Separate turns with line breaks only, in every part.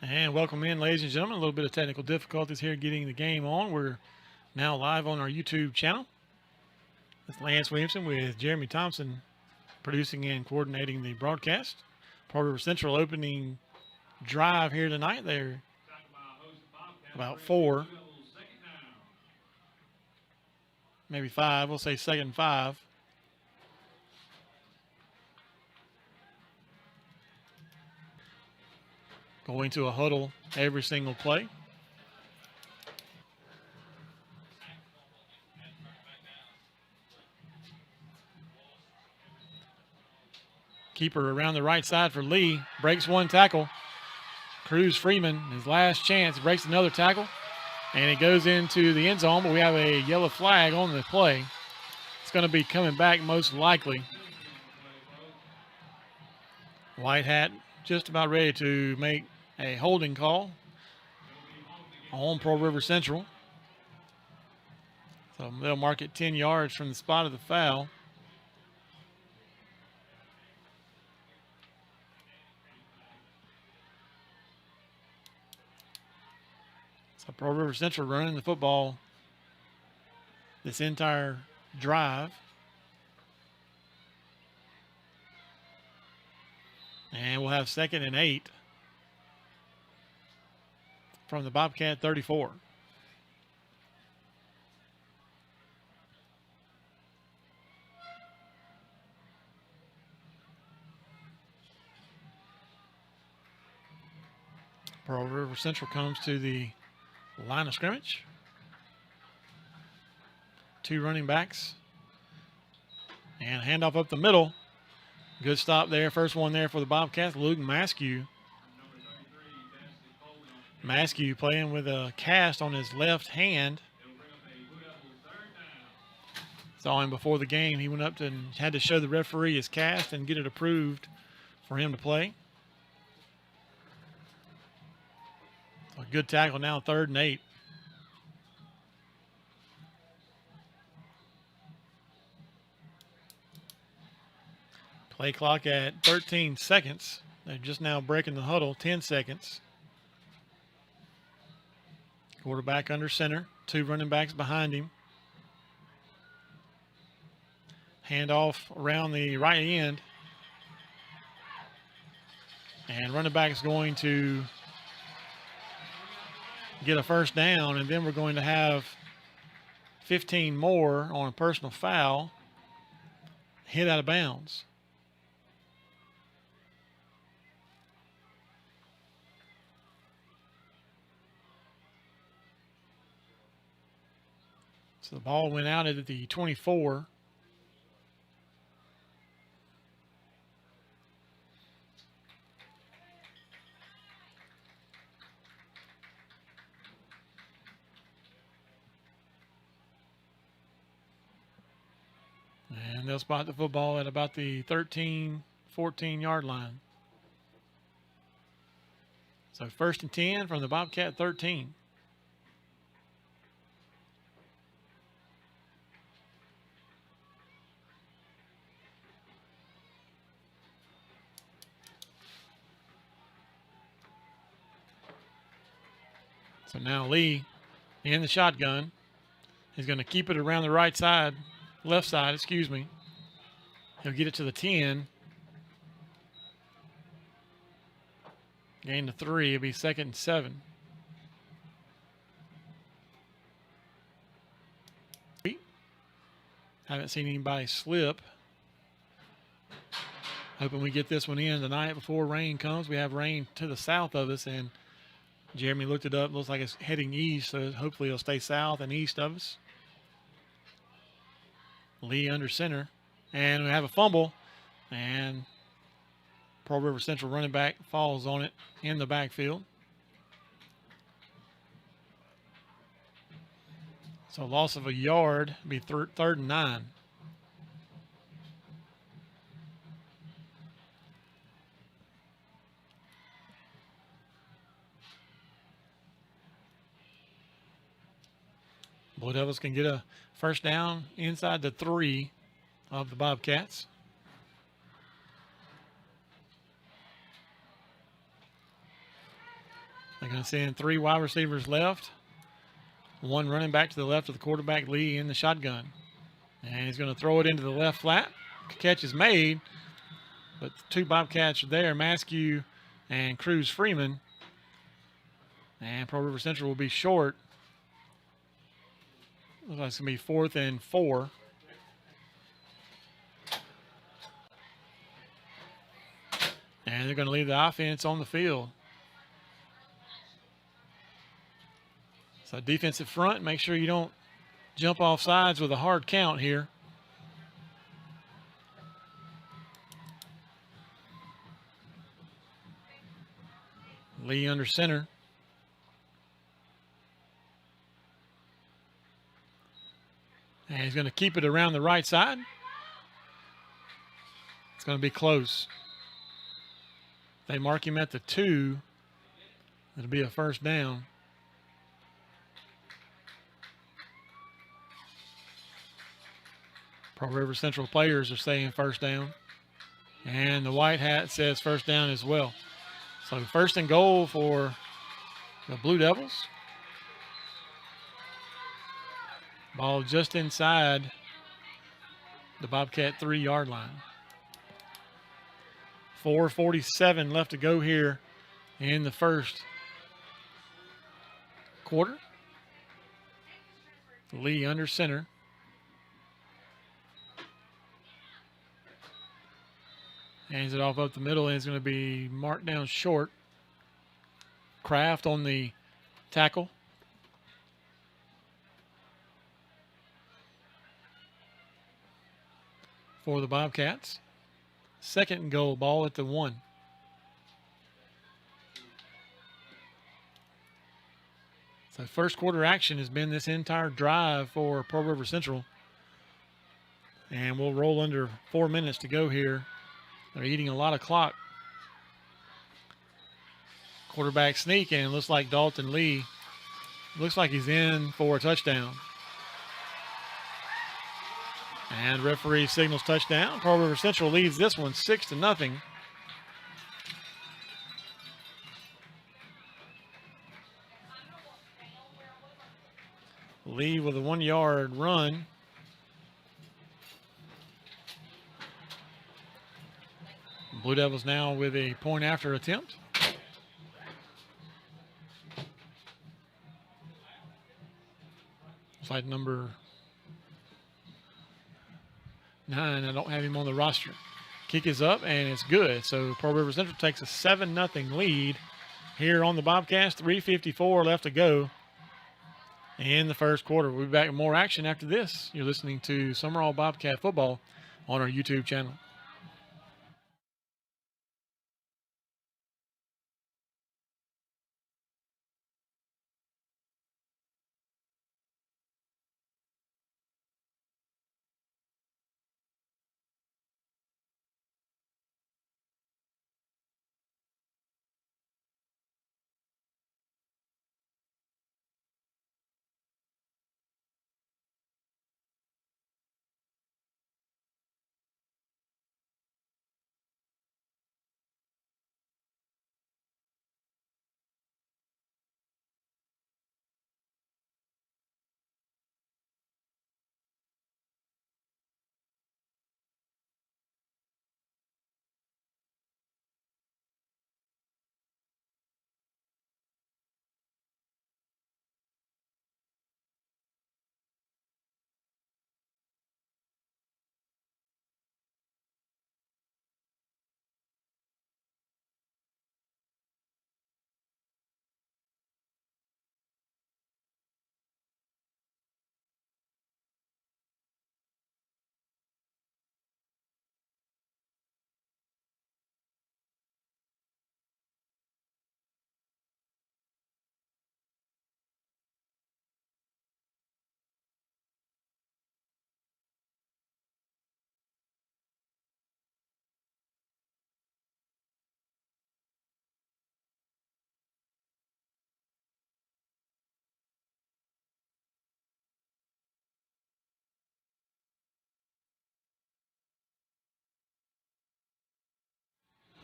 And welcome in, ladies and gentlemen. A little bit of technical difficulties here getting the game on. We're now live on our YouTube channel. It's Lance Williamson with Jeremy Thompson producing and coordinating the broadcast. Pearl River Central opening drive here tonight. They're about 4, maybe 5. We'll say 2nd and 5. Going to a huddle every single play. Keeper around the right side for Lee. Breaks one tackle. Cruz Freeman, his last chance, breaks another tackle. And it goes into the end zone, but we have a yellow flag on the play. It's going to be coming back most likely. White hat just about ready to make a holding call on Pearl River Central. So they'll mark it 10 yards from the spot of the foul. So Pearl River Central running the football this entire drive. And we'll have 2nd and 8 from the Bobcat 34. Pearl River Central comes to the line of scrimmage. 2 running backs. And handoff up the middle. Good stop there. First one there for the Bobcats. Luke Maskew. Maskew playing with a cast on his left hand. Saw him before the game. He went up to and had to show the referee his cast and get it approved for him to play. So a good tackle now, 3rd and 8. Play clock at 13 seconds. They're just now breaking the huddle, 10 seconds. Quarterback under center, 2 running backs behind him. Handoff around the right end. And running back is going to get a first down, and then we're going to have 15 more on a personal foul. Hit out of bounds. So the ball went out at the 24. And they'll spot the football at about the 13, 14-yard line. So 1st and 10 from the Bobcat 13. So now Lee in the shotgun. He's going to keep it around the right side, left side, excuse me. He'll get it to the 10. Gain to 3. It'll be 2nd and 7. Haven't seen anybody slip. Hoping we get this one in tonight before rain comes. We have rain to the south of us, and Jeremy looked it up. Looks like it's heading east, so hopefully it'll stay south and east of us. Lee under center. And we have a fumble. And Pearl River Central running back falls on it in the backfield. So loss of a yard, be 3rd and 9. Blue Devils can get a first down inside the 3 of the Bobcats. They're going to send 3 wide receivers left, 1 running back to the left of the quarterback, Lee, in the shotgun. And he's going to throw it into the left flat. Catch is made, but the 2 Bobcats are there, Maskew and Cruz Freeman. And Pearl River Central will be short. Looks like it's going to be 4th and 4. And they're going to leave the offense on the field. So defensive front, make sure you don't jump off sides with a hard count here. Lee under center. And he's going to keep it around the right side. It's going to be close. They mark him at the 2. It'll be a first down. Pearl River Central players are saying first down. And the white hat says first down as well. So 1st and goal for the Blue Devils. Ball just inside the Bobcat 3-yard line. 4:47 left to go here in the first quarter. Lee under center. Hands it off up the middle, and it's going to be marked down short. Kraft on the tackle. For the Bobcats. 2nd and goal, ball at the 1. So first quarter action has been this entire drive for Pearl River Central. And we'll roll under 4 minutes to go here. They're eating a lot of clock. Quarterback sneak, and it looks like Dalton Lee. Looks like he's in for a touchdown. And referee signals touchdown. Pearl River Central leads this one 6-0. Lee with a 1-yard run. Blue Devils now with a point after attempt. It's like number 9. I don't have him on the roster. Kick is up, and it's good. So Pearl River Central takes a 7-0 lead here on the Bobcats. 3:54 left to go in the first quarter. We'll be back with more action after this. You're listening to Sumrall Bobcat Football on our YouTube channel.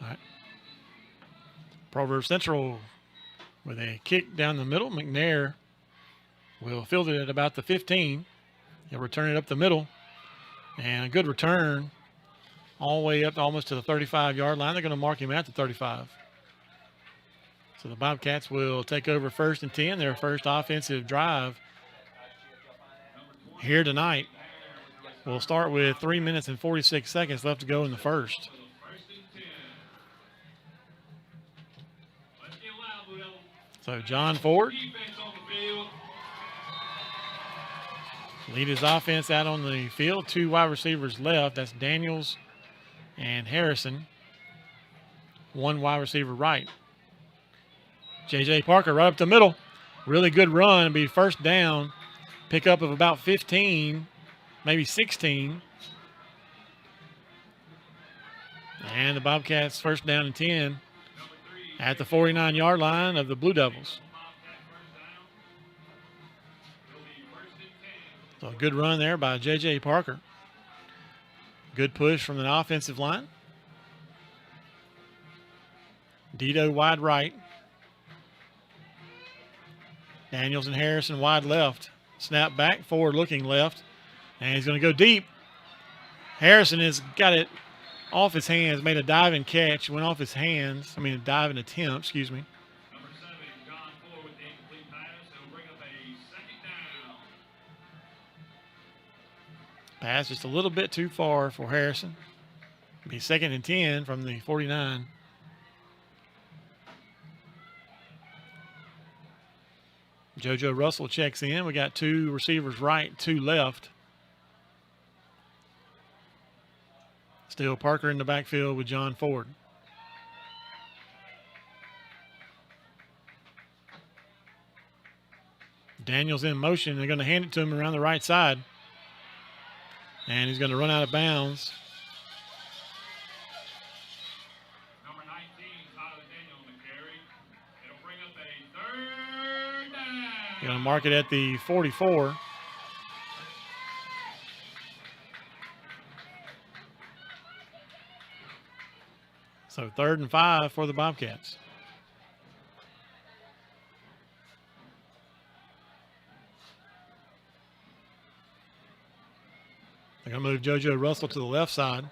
All right. Pearl River Central with a kick down the middle. McNair will field it at about the 15. He'll return it up the middle. And a good return all the way up almost to the 35-yard line. They're going to mark him at the 35. So the Bobcats will take over 1st and 10, their first offensive drive here tonight. We'll start with 3 minutes and 46 seconds left to go in the first. So John Ford lead his offense out on the field. 2 wide receivers left. That's Daniels and Harrison. 1 wide receiver right. J.J. Parker right up the middle. Really good run. It'll be first down. Pickup of about 15, maybe 16. And the Bobcats first down and 10 at the 49-yard line of the Blue Devils. So a good run there by J.J. Parker. Good push from the offensive line. Dito wide right. Daniels and Harrison wide left. Snap back, forward looking left. And he's going to go deep. Harrison has got it off his hands, made a diving catch, went off his hands. A diving attempt, excuse me.
Number 7, John Ford with the incomplete pass. He'll bring up a second down.
Pass just a little bit too far for Harrison. It'll be 2nd and 10 from the 49. JoJo Russell checks in. We got 2 receivers right, 2 left. Still Parker in the backfield with John Ford. Daniels in motion. They're going to hand it to him around the right side. And he's going to run out of bounds.
Number 19, Tyler Daniel on the carry. It'll bring up a 3rd down.
Going to mark it at the 44. So 3rd and 5 for the Bobcats. They're going to move JoJo Russell to the left side.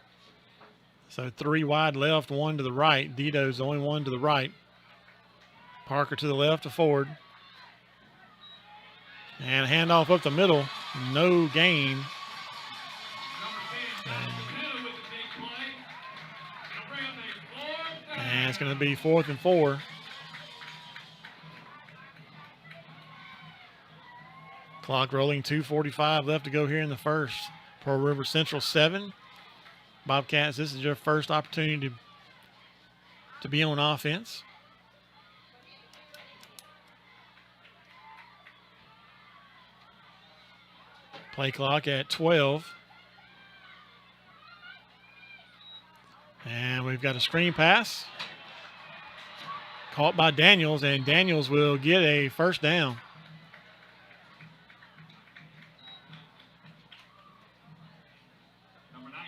So 3 wide left, 1 to the right. Dito's the only one to the right. Parker to the left to Ford. And a handoff up the middle. No gain. And it's going to be 4th and 4. Clock rolling, 2:45 left to go here in the first. Pearl River Central 7. Bobcats, this is your first opportunity to be on offense. Play clock at 12. And we've got a screen pass. Caught by Daniels, and Daniels will get a first down.
Number 19,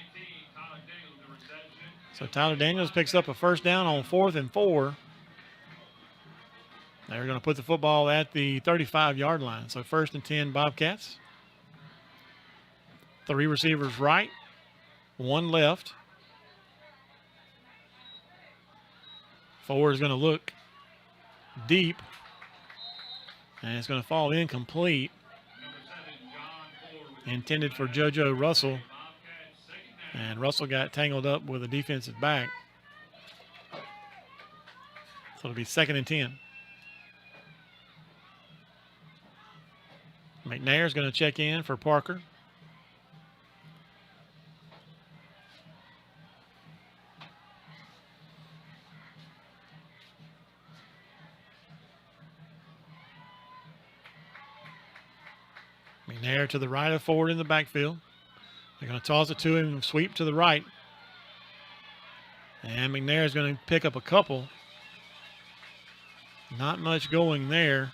Tyler Daniels, the reception.
So Tyler Daniels picks up a first down on 4th and 4. They're going to put the football at the 35-yard line. So 1st and 10 Bobcats. 3 receivers right, 1 left. Ford is going to look deep, and it's going to fall incomplete. Intended for JoJo Russell, and Russell got tangled up with a defensive back. So it'll be 2nd and 10. McNair is going to check in for Parker. McNair to the right of Ford in the backfield. They're going to toss it to him and sweep to the right. And McNair is going to pick up a couple. Not much going there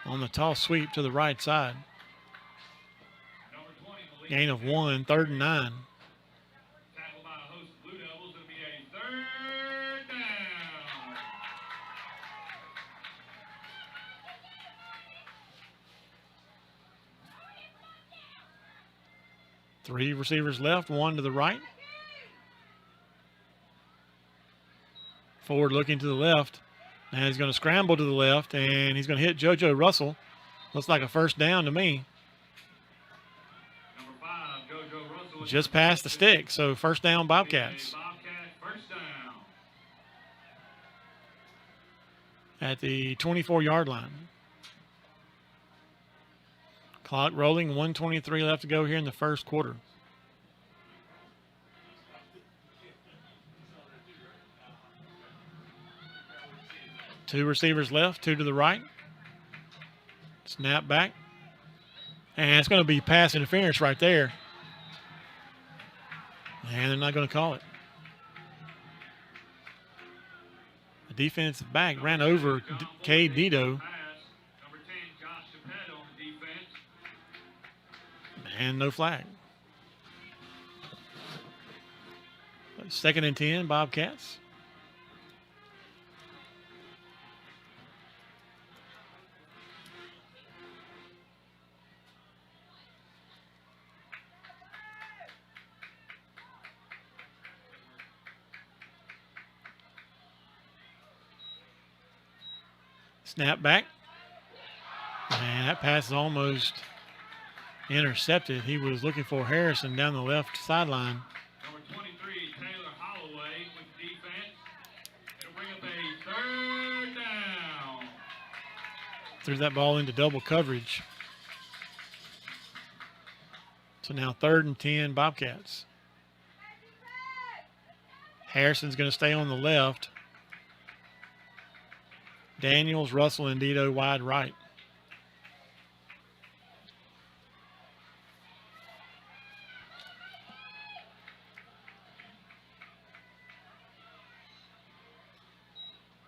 on the toss sweep to the right side. Gain of 1, 3rd and 9.
Tackled by a host of Blue Devils. It'll be a 3rd down.
3 receivers left, 1 to the right. Ford looking to the left. Now he's going to scramble to the left, and he's going to hit JoJo Russell. Looks like a first down to me.
Number 5, JoJo Russell.
Just past the stick, so first down Bobcats.
Bobcat, first down.
At the 24-yard line. Clock rolling, 1:23 left to go here in the first quarter. Two receivers left, 2 to the right. Snap back. And it's going to be pass interference right there. And they're not going to call it. The defensive back ran over Cade Dito.
Number 10, Josh Chappette on the defense.
And no flag. 2nd and 10, Bobcats. Snap back. And that pass is almost intercepted. He was looking for Harrison down the left sideline.
Number 23, Taylor Holloway with defense. It'll bring up a 3rd down.
Threw that ball into double coverage. So now 3rd and 10, Bobcats. Harrison's going to stay on the left. Daniels, Russell, and Dito wide right.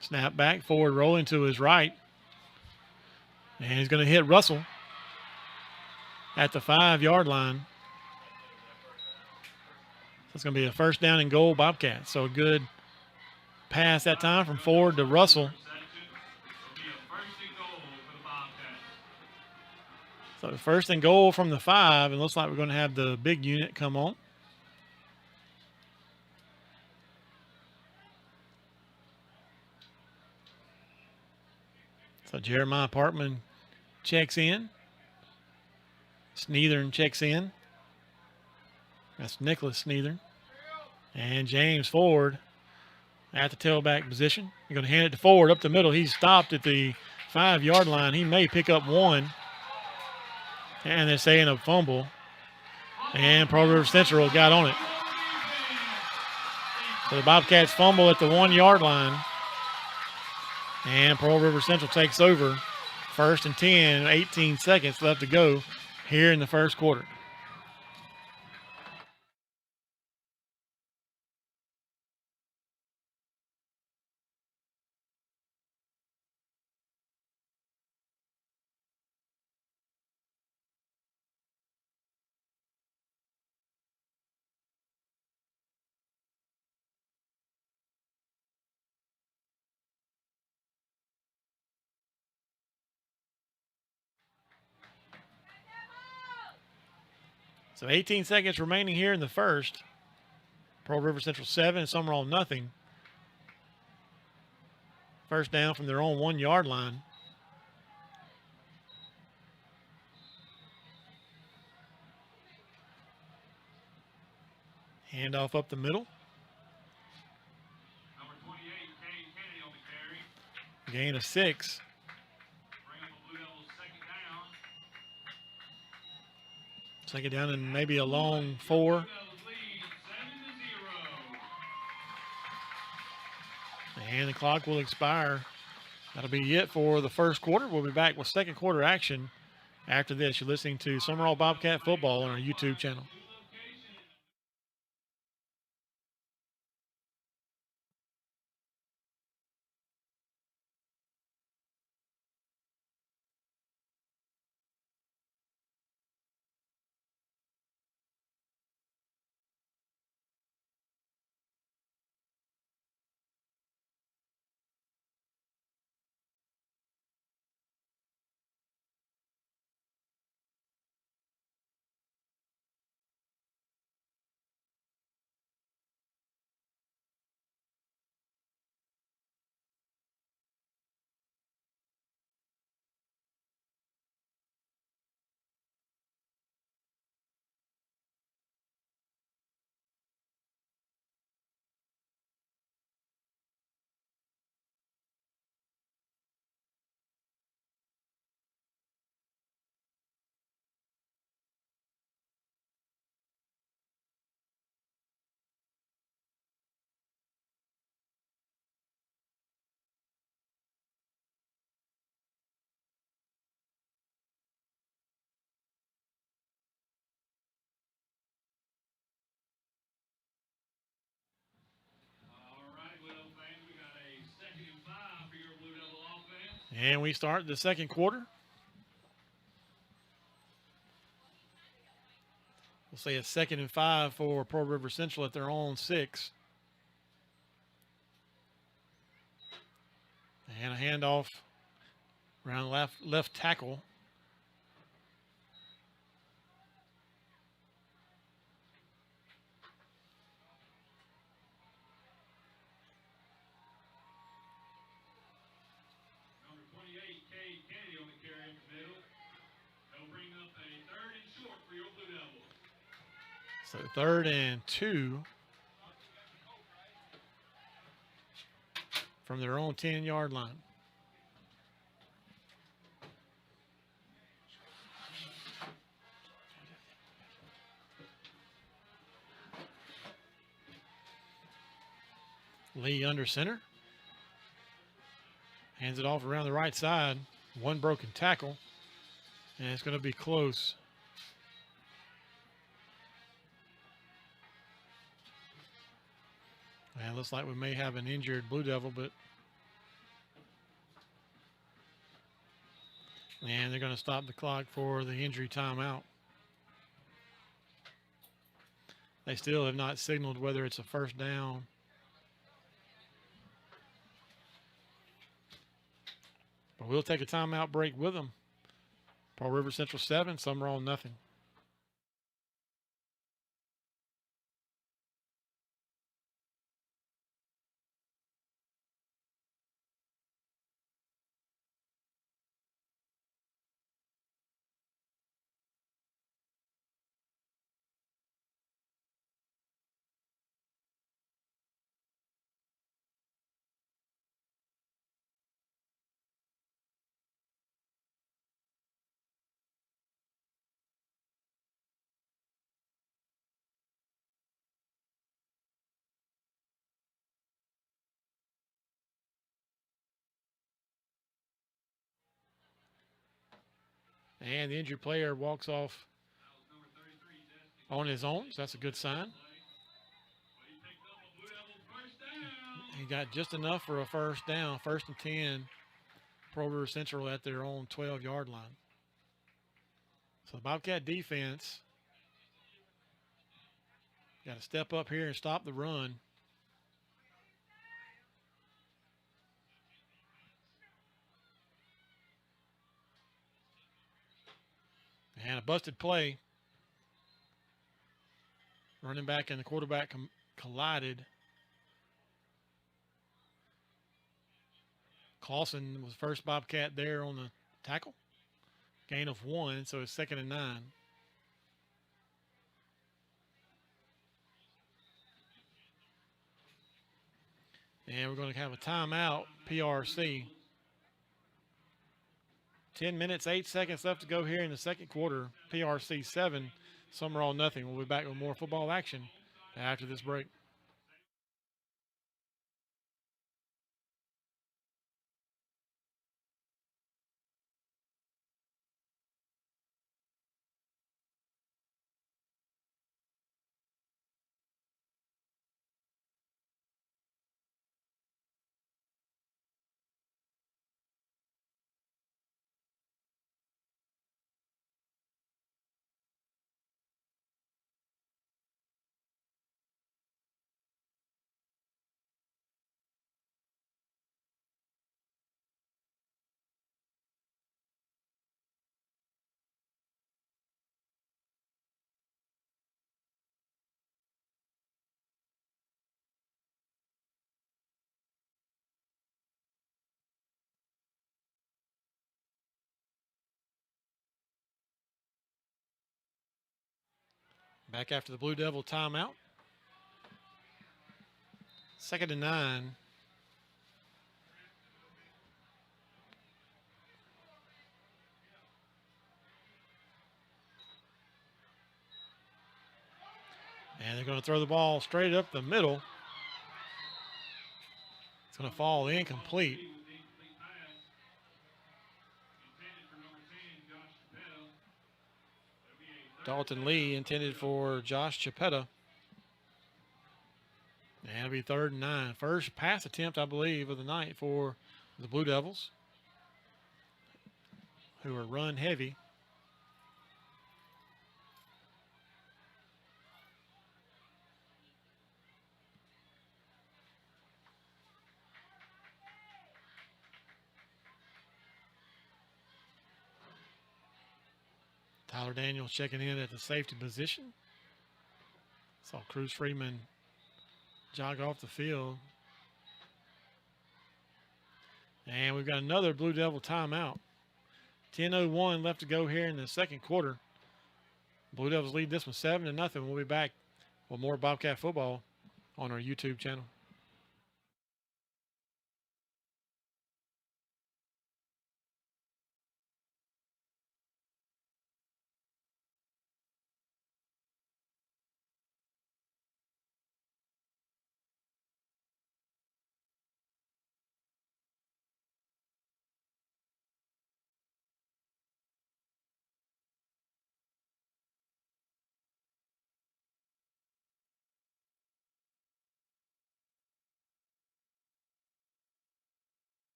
Snap back, forward rolling to his right. And he's going to hit Russell at the 5-yard line. So it's going to be a first down and goal, Bobcats. So a good pass that time from Ford to Russell. So 1st and goal from the 5, and looks like we're going to have the big unit come on. So Jeremiah Parkman checks in. Sneathern checks in. That's Nicholas Sneathern. And James Ford at the tailback position. You're going to hand it to Ford up the middle. He's stopped at the 5-yard line. He may pick up 1. And they're saying a fumble. And Pearl River Central got on it. So the Bobcats fumble at the 1-yard line. And Pearl River Central takes over. 1st and 10, 18 seconds left to go here in the first quarter. So 18 seconds remaining here in the first. Pearl River Central 7, Sumrall nothing. First down from their own 1-yard line. Handoff up the middle.
Number 28, Kane Kennedy on the carry.
Gain of 6.
Bring up a Blue Devils 2nd down.
Take it down and maybe a long 4.
Blue Devils lead 7-0.
And the clock will expire. That'll be it for the first quarter. We'll be back with second quarter action after this. You're listening to Sumrall Bobcat Football on our YouTube channel. And we start the second quarter. We'll say a 2nd and 5 for Pearl River Central at their own 6. And a handoff around left tackle.
Number 28, Cade Kennedy on the carry in the middle. They'll bring up a 3rd and short for your Blue Devils.
So 3rd and 2 from their own 10-yard line. Lee under center. Hands it off around the right side. One broken tackle. And it's going to be close. And it looks like we may have an injured Blue Devil, but and they're going to stop the clock for the injury timeout. They still have not signaled whether it's a first down. But we'll take a timeout break with them. Pearl River Central 7, Sumrall nothing. And the injured player walks off on his own, so that's a good sign. He got just enough for a first down, 1st and 10. Pearl River Central at their own 12-yard line. So the Bobcat defense got to step up here and stop the run. And a busted play. Running back and the quarterback collided. Clausen was first Bobcat there on the tackle. Gain of 1, so it's 2nd and 9. And we're going to have a timeout, PRC. 10 minutes, 8 seconds left to go here in the second quarter. PRC 7, Sumrall nothing. We'll be back with more football action after this break. Back after the Blue Devil timeout. 2nd and 9. And they're going to throw the ball straight up the middle. It's going to fall incomplete. Dalton Lee intended for Josh Chapetta. And it'll be 3rd and 9. First pass attempt, I believe, of the night for the Blue Devils. who are run heavy. Tyler Daniels checking in at the safety position. Saw Cruz Freeman jog off the field. And we've got another Blue Devil timeout. 10:01 left to go here in the second quarter. Blue Devils lead this one 7-0. We'll be back with more Bobcat football on our YouTube channel.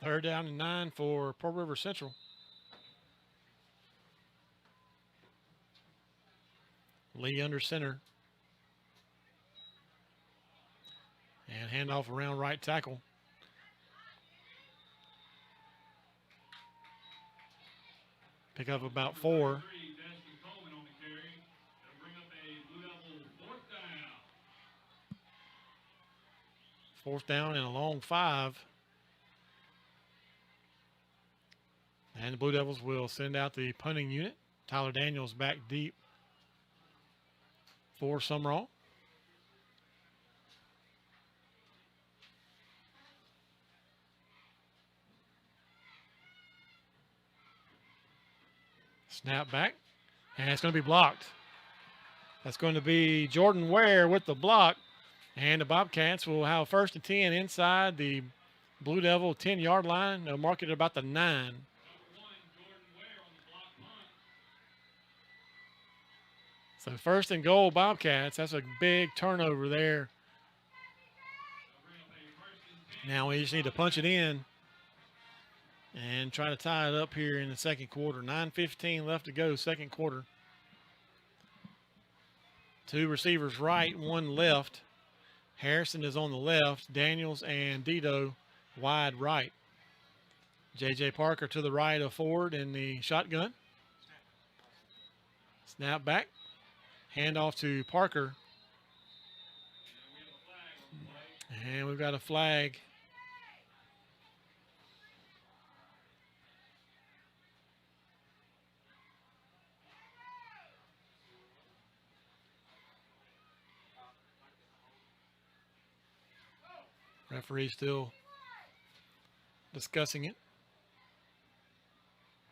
Third down and 9 for Pearl River Central. Lee under center. And handoff around right tackle. Pick up about 4. Fourth down and a long 5. And the Blue Devils will send out the punting unit. Tyler Daniels back deep for Sumrall. Snap back. And it's going to be blocked. That's going to be Jordan Ware with the block. And the Bobcats will have 1st and 10 inside the Blue Devil 10-yard line. They'll mark it about the 9. So 1st and goal, Bobcats. That's a big turnover there. Now we just need to punch it in and try to tie it up here in the second quarter. 9:15 left to go, second quarter. 2 receivers right, 1 left. Harrison is on the left. Daniels and Dito wide right. J.J. Parker to the right of Ford in the shotgun. Snap back. Handoff to Parker. And we've got a flag. Referee still discussing it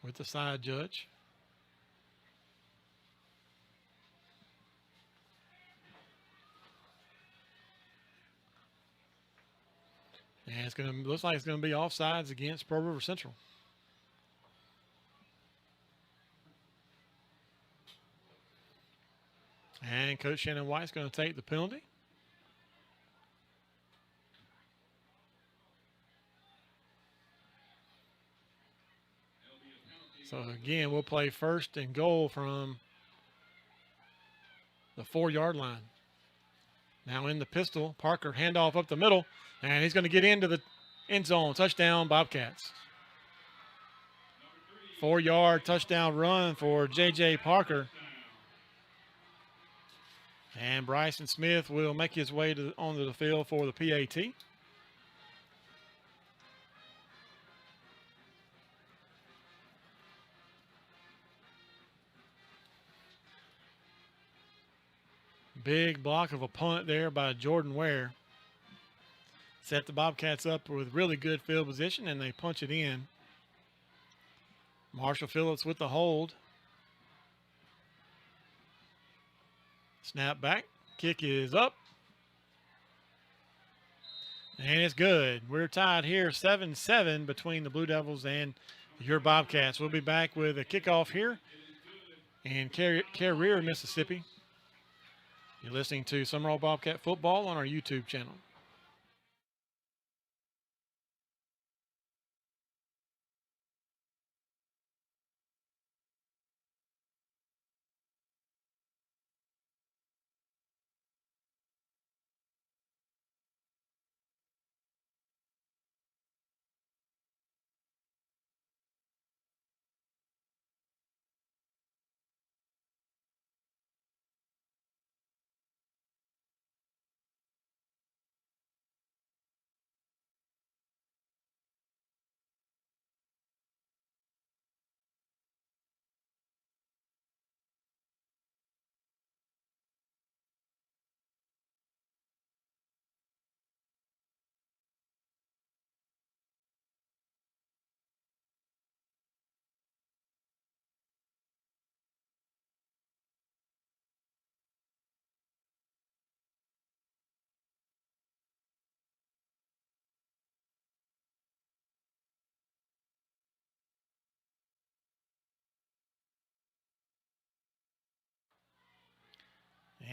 with the side judge. And it's going to looks like it's going to be offsides against Pearl River Central. And Coach Shannon White's going to take the penalty. So again, we'll play 1st and goal from the 4-yard line. Now in the pistol, Parker handoff up the middle, and he's going to get into the end zone. Touchdown, Bobcats. 4-yard touchdown run for J.J. Parker. And Bryson Smith will make his way onto the field for the PAT. Big block of a punt there by Jordan Ware. Set the Bobcats up with really good field position, and they punch it in. Marshall Phillips with the hold. Snap back. Kick is up. And it's good. We're tied here 7-7 between the Blue Devils and your Bobcats. We'll be back with a kickoff here in Carriere, Mississippi. You're listening to Sumrall Bobcat Football on our YouTube channel.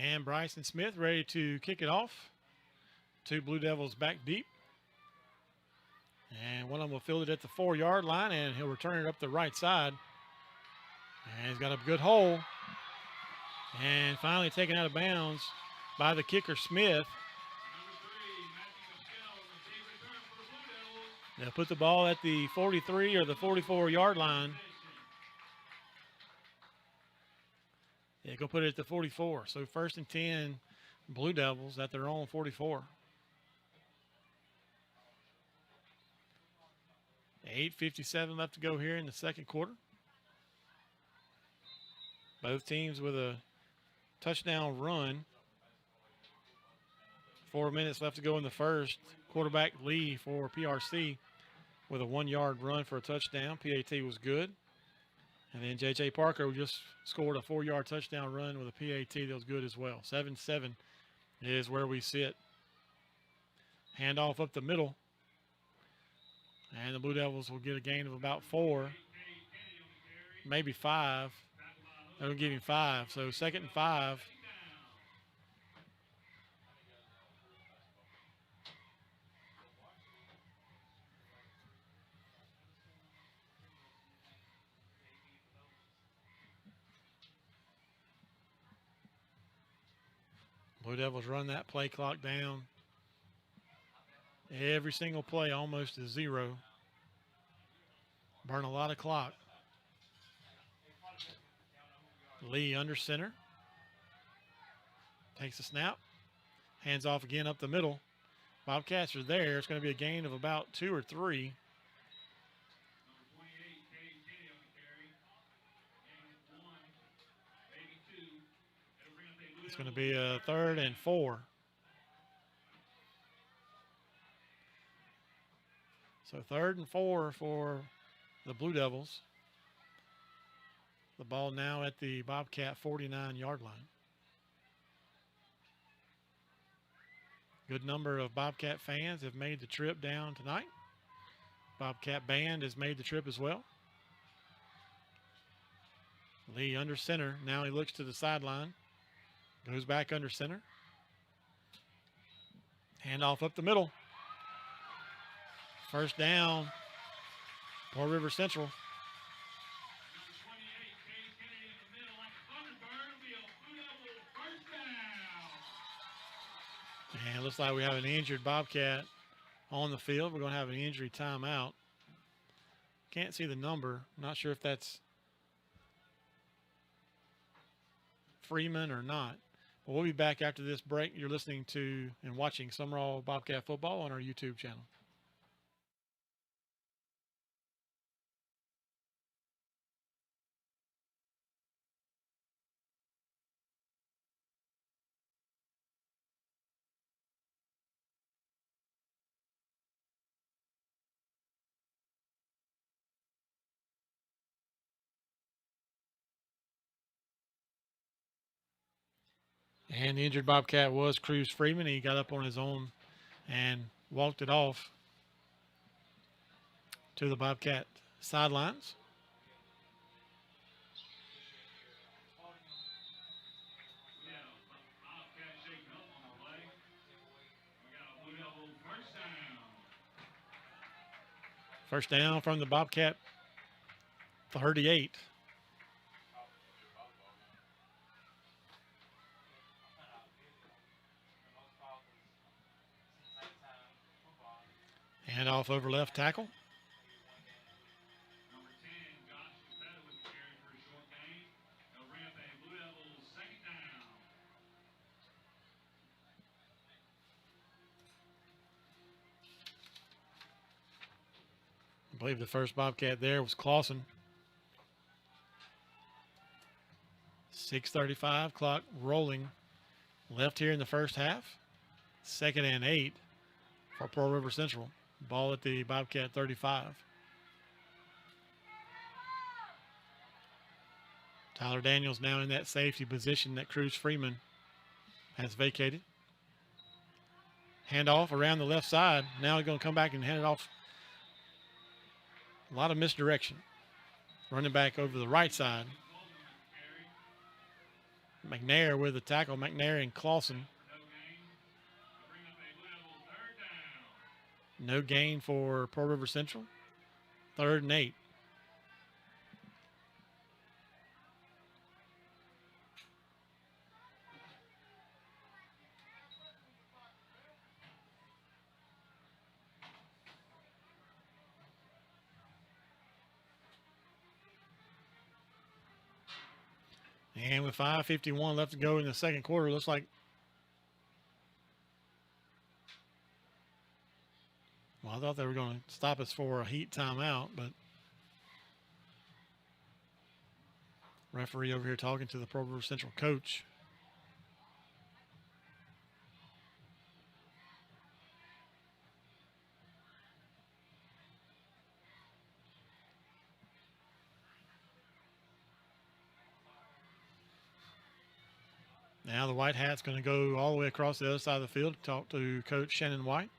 And Bryson Smith ready to kick it off. Two Blue Devils back deep. And one of them will field it at the 4-yard line, and he'll return it up the right side. And he's got a good hole. And finally taken out of bounds by the kicker, Smith. They'll put the ball at the 43 or the 44-yard line. Yeah, go put it at the 44. So 1st and 10, Blue Devils at their own 44. 8:57 left to go here in the second quarter. Both teams with a touchdown run. 4 minutes left to go in the first. Quarterback Lee for PRC with a 1-yard run for a touchdown. PAT was good. And then J.J. Parker just scored a 4-yard touchdown run with a PAT that was good as well. 7-7 is where we sit. Handoff up the middle. And the Blue Devils will get a gain of about 4, maybe 5. That'll give him 5. So 2nd and 5. Blue Devils run that play clock down. Every single play almost is 0. Burn a lot of clock. Lee under center. Takes a snap. Hands off again up the middle. Bobcats are there. It's going to be a gain of about 2 or 3. It's going to be a 3rd and 4. So 3rd and 4 for the Blue Devils. The ball now at the Bobcat 49-yard line. Good number of Bobcat fans have made the trip down tonight. Bobcat band has made the trip as well. Lee under center. Now he looks to the sideline. Goes back under center. Handoff up the middle. First down, Port River Central. And it looks like we have an injured Bobcat on the field. We're going to have an injury timeout. Can't see the number. Not sure if that's Freeman or not. But we'll be back after this break. You're listening to and watching Sumrall Bobcat Football on our YouTube channel. And the injured Bobcat was Cruz Freeman. He got up on his own and walked it off to the Bobcat sidelines.
We had a Bobcat shaking up on the play. We got a Blue Devil first down.
First down from the Bobcat 38. Hand off over left tackle.
Number 10, Josh Capetta with the carry for a short gain. They'll bring up a Blue Devils second down.
I believe the first Bobcat there was Clausen. 6:35 clock rolling left here in the first half. 2nd and 8 for Pearl River Central. Ball at the Bobcat 35. Tyler Daniels now in that safety position that Cruz Freeman has vacated. Handoff around the left side. Now he's going to come back and hand it off. A lot of misdirection. Running back over the right side. McNair with the tackle. McNair and Clausen. No gain for Pearl River Central. 3rd and 8. And with 5:51 left to go in the second quarter, looks like, well, I thought they were going to stop us for a heat timeout, but referee over here talking to the Pearl River Central coach. Now the White Hat's going to go all the way across the other side of the field to talk to Coach Shannon White.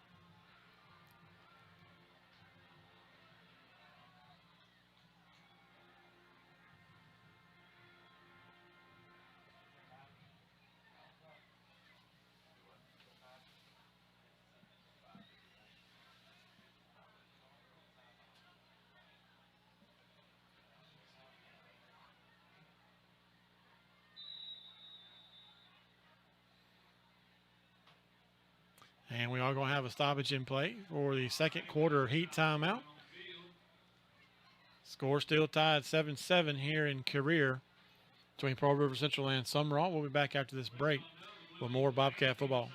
And we are going to have a stoppage in play for the second quarter heat timeout. Score still tied 7-7 here in Career between Pearl River Central and Sumrall. We'll be back after this break with more Bobcat football.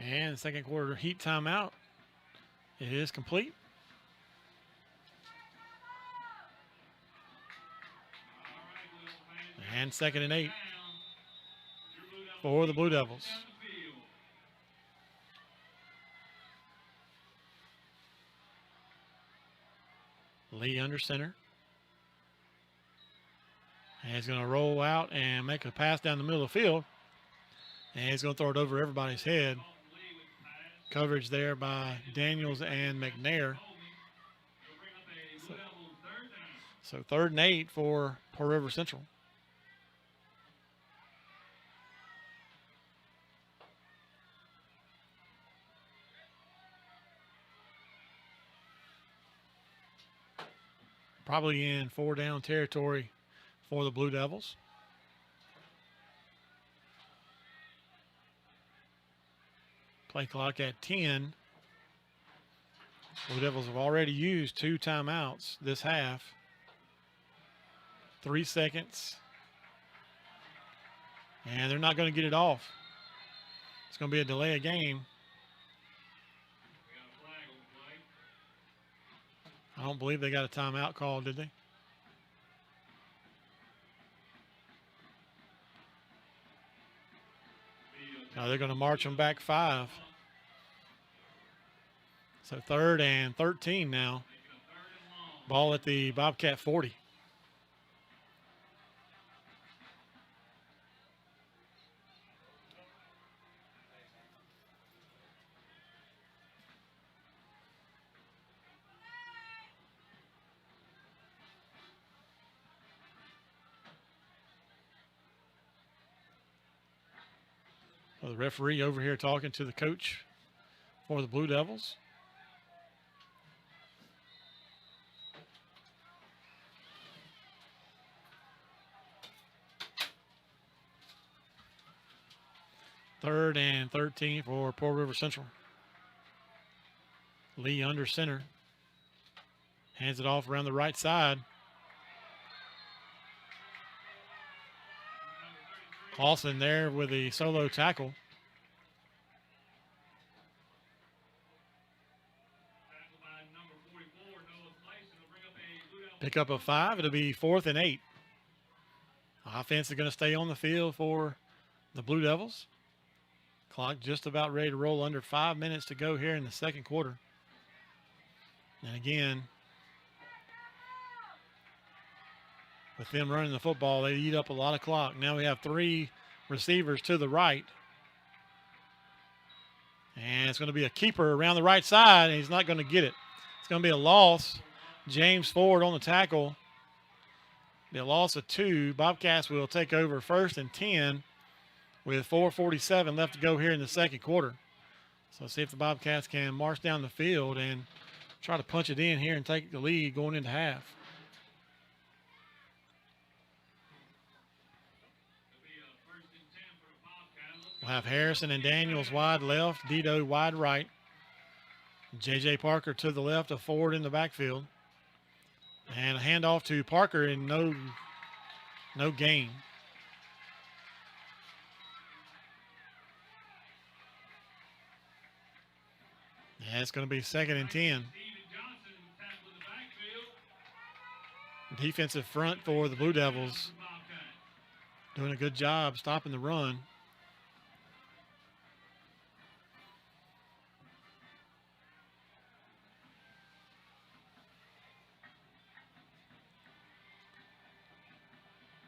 And the second quarter heat timeout. It is complete. And 2nd and 8 for the Blue Devils. Lee under center. And he's going to roll out and make a pass down the middle of the field. And he's going to throw it over everybody's head. Coverage there by Daniels and McNair. So 3rd and 8 for Pearl River Central. Probably in 4-down territory for the Blue Devils. Play clock at 10. Blue Devils have already used 2 timeouts this half. 3 seconds. And they're not going to get it off. It's going to be a delay of game. I don't believe they got a timeout call, did they? No, they're going to march them back 5. So 3rd and 13 now. Ball at the Bobcat 40. Well, the referee over here talking to the coach for the Blue Devils. Third and 13 for Pearl River Central. Lee under center. Hands it off around the right side. Clausen there with a solo tackle. Pick up a 5. It'll be 4th and 8. Offense is going to stay on the field for the Blue Devils. Clock just about ready to roll, under 5 minutes to go here in the second quarter. And again, with them running the football, they eat up a lot of clock. Now we have 3 receivers to the right. And it's going to be a keeper around the right side, and he's not going to get it. It's going to be a loss. James Ford on the tackle. Be a loss of 2. Bobcats will take over 1st and 10 with 4:47 left to go here in the second quarter. So see if the Bobcats can march down the field and try to punch it in here and take the lead going into half. We'll have Harrison and Daniels wide left, Dito wide right. J.J. Parker to the left, a Ford in the backfield. And a handoff to Parker and no gain. Yeah, it's going to be 2nd and 10. Defensive front for the Blue Devils doing a good job stopping the run.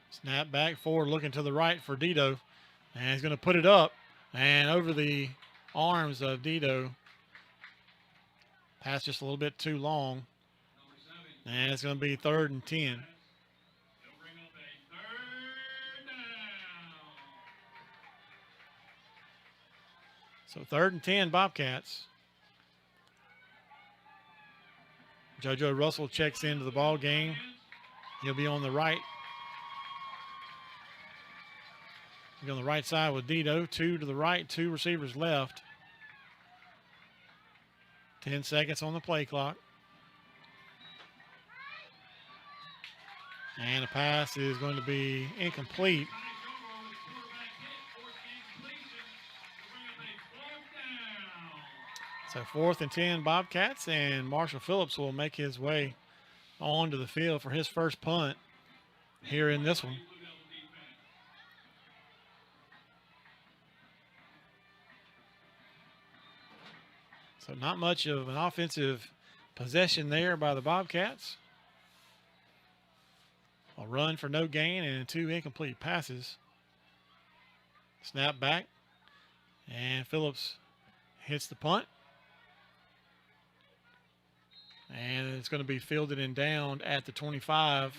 Snap back forward, looking to the right for Dito. And he's going to put it up and over the arms of Dito. Pass just a little bit too long. And it's going to be 3rd and 10. So 3rd and 10 Bobcats. JoJo Russell checks into the ball game. He'll be on the right. He'll be on the right side with Dito. 2 to the right, 2 receivers left. 10 seconds on the play clock. And the pass is going to be incomplete. So 4th and 10 Bobcats, and Marshall Phillips will make his way onto the field for his first punt here in this one. So not much of an offensive possession there by the Bobcats. A run for no gain and 2 incomplete passes. Snap back, and Phillips hits the punt. And it's going to be fielded and downed at the 25.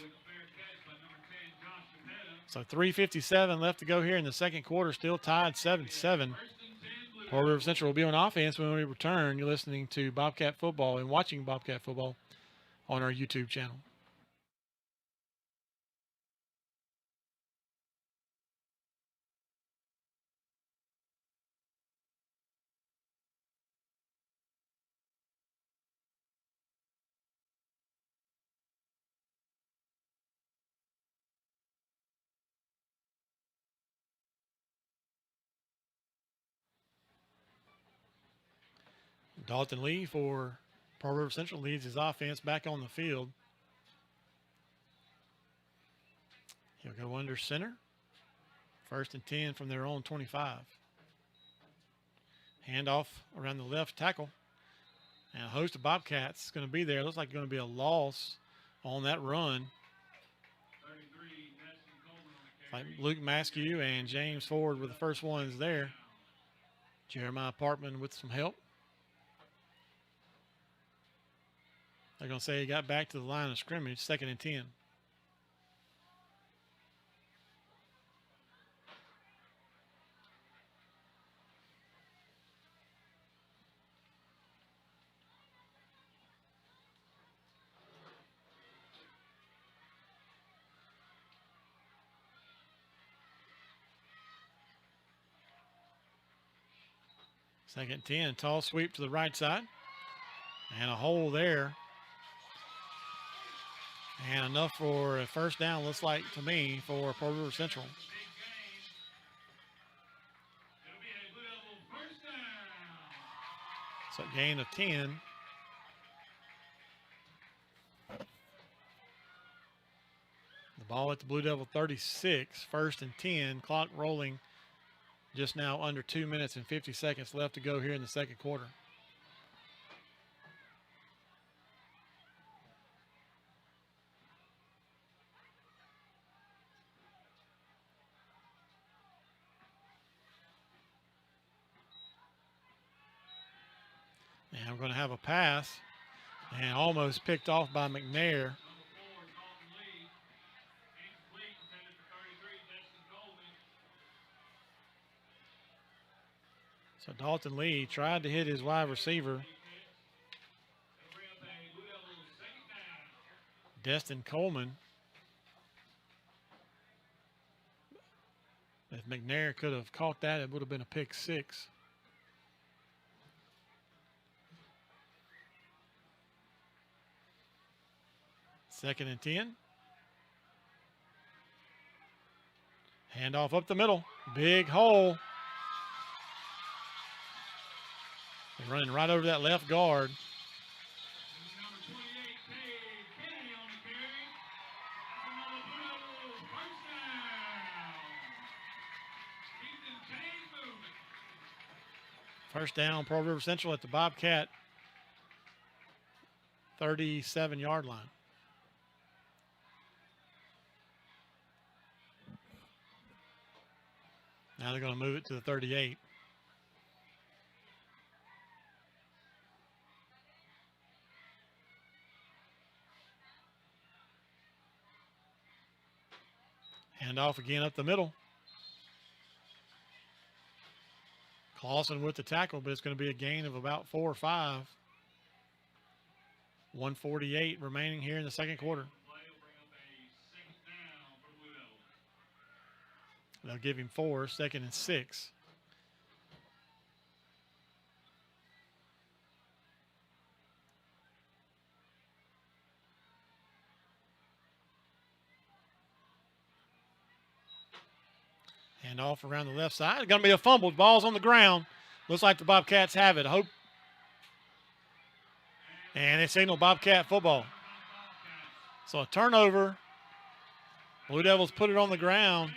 So 3:57 left to go here in the second quarter, still tied 7-7. Pearl River Central will be on offense when we return. You're listening to Bobcat Football and watching Bobcat Football on our YouTube channel. Dalton Lee for Pearl River Central leads his offense back on the field. He'll go under center. 1st and 10 from their own 25. Handoff around the left tackle. And a host of Bobcats is going to be there. Looks like going to be a loss on that run. Like Luke Maskew and James Ford were the first ones there. Jeremiah Parkman with some help. They're going to say he got back to the line of scrimmage, 2nd and 10. Second and 10, tall sweep to the right side. And a hole there. And enough for a first down, looks like to me, for Pearl River Central. So a gain of 10. The ball at the Blue Devil 36, 1st and 10, clock rolling. Just now under 2 minutes and 50 seconds left to go here in the second quarter. And I'm going to have a pass and almost picked off by McNair. So Dalton Lee tried to hit his wide receiver. Destin Coleman. If McNair could have caught that, it would have been a pick 6. Second and 10. Handoff up the middle. Big hole. They're running right over that left guard. First down, Pearl River Central at the Bobcat 37-yard line. Now they're going to move it to the 38. Hand off again up the middle. Clausen with the tackle, but it's going to be a gain of about 4 or 5. 1:48 remaining here in the second quarter. They'll give him 4, 2nd and 6. Hand off around the left side. It's going to be a fumble. Ball's on the ground. Looks like the Bobcats have it. Hope. And they signal Bobcat football. So a turnover. Blue Devils put it on the ground.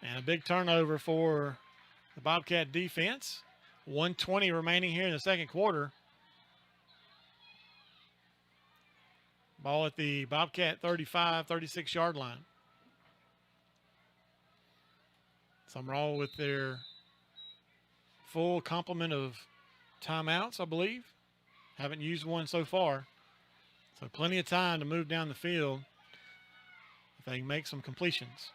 And a big turnover for the Bobcat defense. 1:20 remaining here in the second quarter. Ball at the Bobcat 35, 36-yard line. Sumrall with their full complement of timeouts, I believe. Haven't used one so far. So plenty of time to move down the field. if they can make some completions.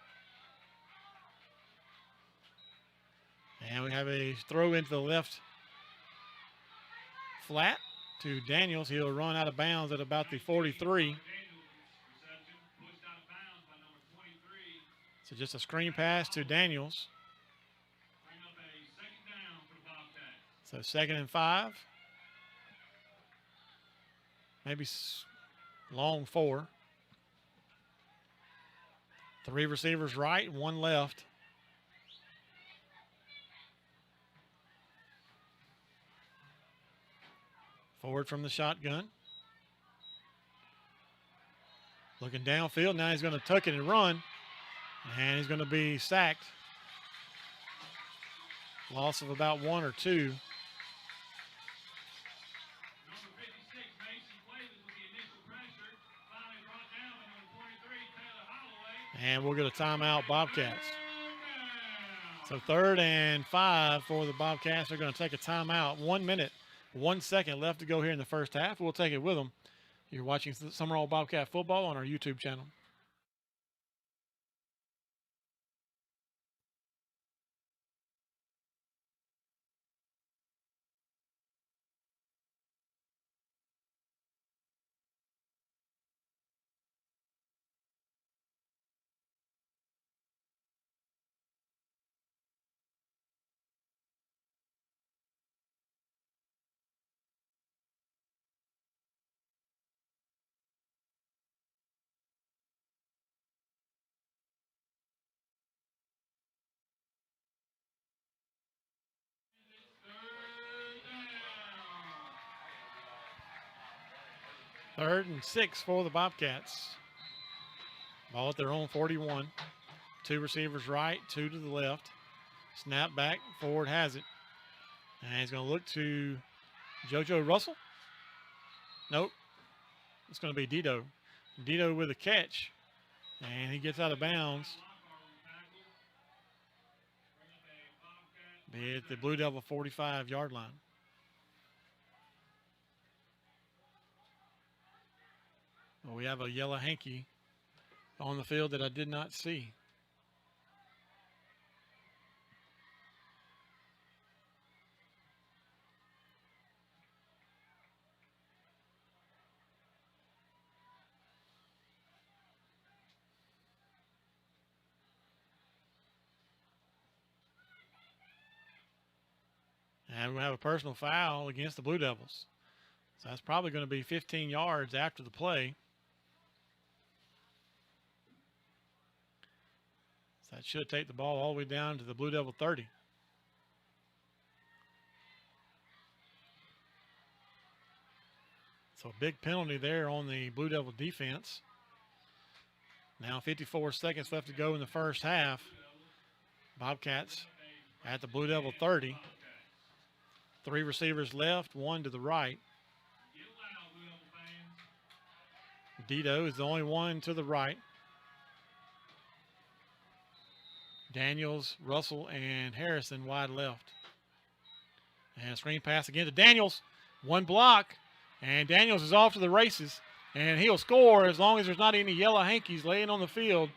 And we have a throw into the left flat to Daniels. He'll run out of bounds at about the 43. So just a screen pass to Daniels. So 2nd and 5. Maybe long 4. 3 receivers right, 1 left. Forward from the shotgun. Looking downfield. Now he's going to tuck it and run. And he's going to be sacked. Loss of about 1 or 2. And we'll get a timeout, Bobcats. So 3rd and 5 for the Bobcats. They're going to take a timeout. 1 minute, 1 second left to go here in the first half. We'll take it with them. You're watching Sumrall Bobcat football on our YouTube channel. Third and 6 for the Bobcats. Ball at their own 41. 2 receivers right, 2 to the left. Snap back, forward has it. And he's going to look to JoJo Russell. Nope. It's going to be Dito. Dito with a catch. And he gets out of bounds. Be at the Blue Devil 45-yard line. Well, we have a yellow hanky on the field that I did not see. And we have a personal foul against the Blue Devils. So that's probably going to be 15 yards after the play. So that should take the ball all the way down to the Blue Devil 30. So a big penalty there on the Blue Devil defense. Now 54 seconds left to go in the first half. Bobcats at the Blue Devil 30. 3 receivers left, 1 to the right. Dito is the only one to the right. Daniels, Russell, and Harrison wide left. And a screen pass again to Daniels. 1 block, and Daniels is off to the races. And he'll score as long as there's not any yellow hankies laying on the field.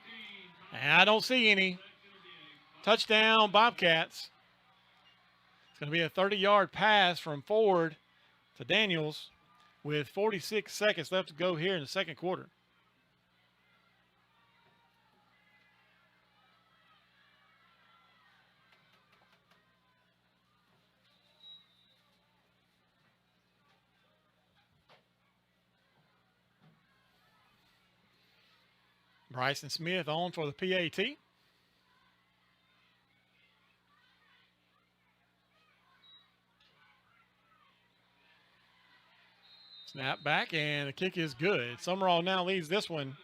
And I don't see any. Touchdown, Bobcats. It's going to be a 30-yard pass from Ford to Daniels with 46 seconds left to go here in the second quarter. Bryson Smith on for the PAT. Snap back, and the kick is good. Sumrall now leads this one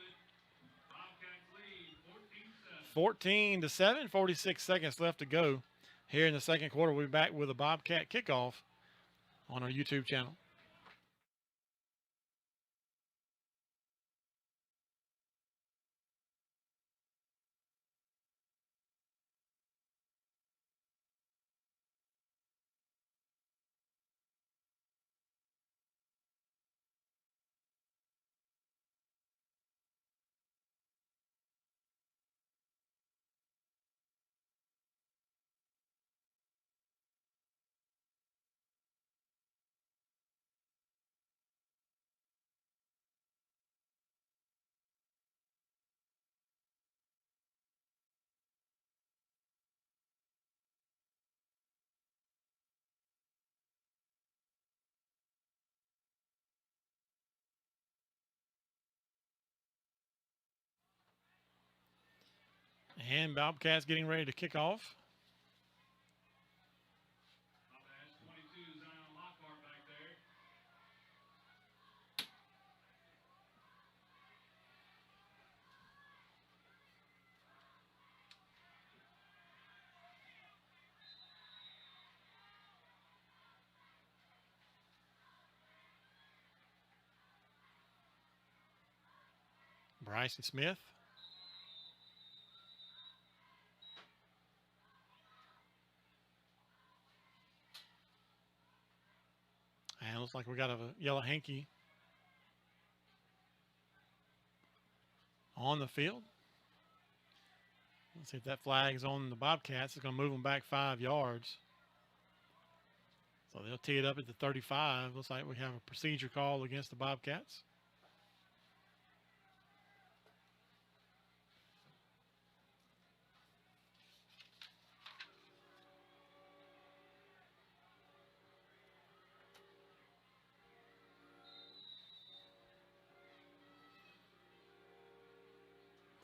14-7, 46 seconds left to go here in the second quarter. We'll be back with a Bobcat kickoff on our YouTube channel. And Bobcats getting ready to kick off.
That's 22 Zion Lockhart back there.
Bryson Smith. And it looks like we got a yellow hanky on the field. Let's see if that flag is on the Bobcats. It's going to move them back 5 yards. So they'll tee it up at the 35. Looks like we have a procedure call against the Bobcats.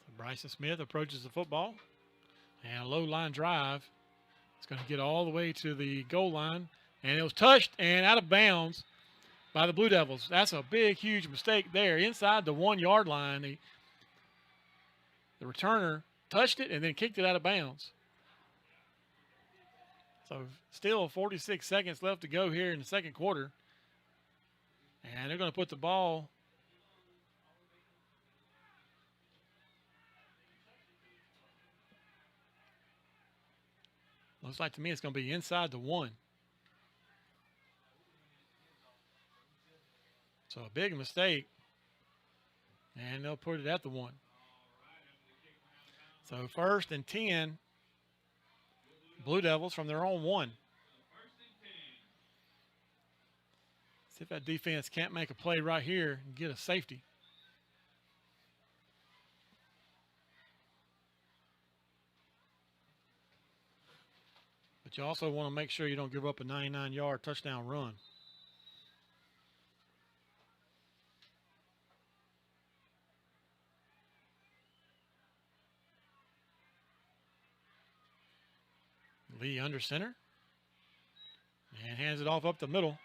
So Bryson Smith approaches the football. And a low line drive. It's going to get all the way to the goal line. And it was touched and out of bounds by the Blue Devils. That's a big, huge mistake there. Inside the 1 yard line, the returner touched it and then kicked it out of bounds. So still 46 seconds left to go here in the second quarter. And they're going to put the ball looks like to me it's going to be inside the 1. So a big mistake. And they'll put it at the 1. So 1st and 10. Blue Devils from their own 1. See if that defense can't make a play right here and get a safety. But you also want to make sure you don't give up a 99-yard touchdown run. Lee under center. And hands it off up the middle.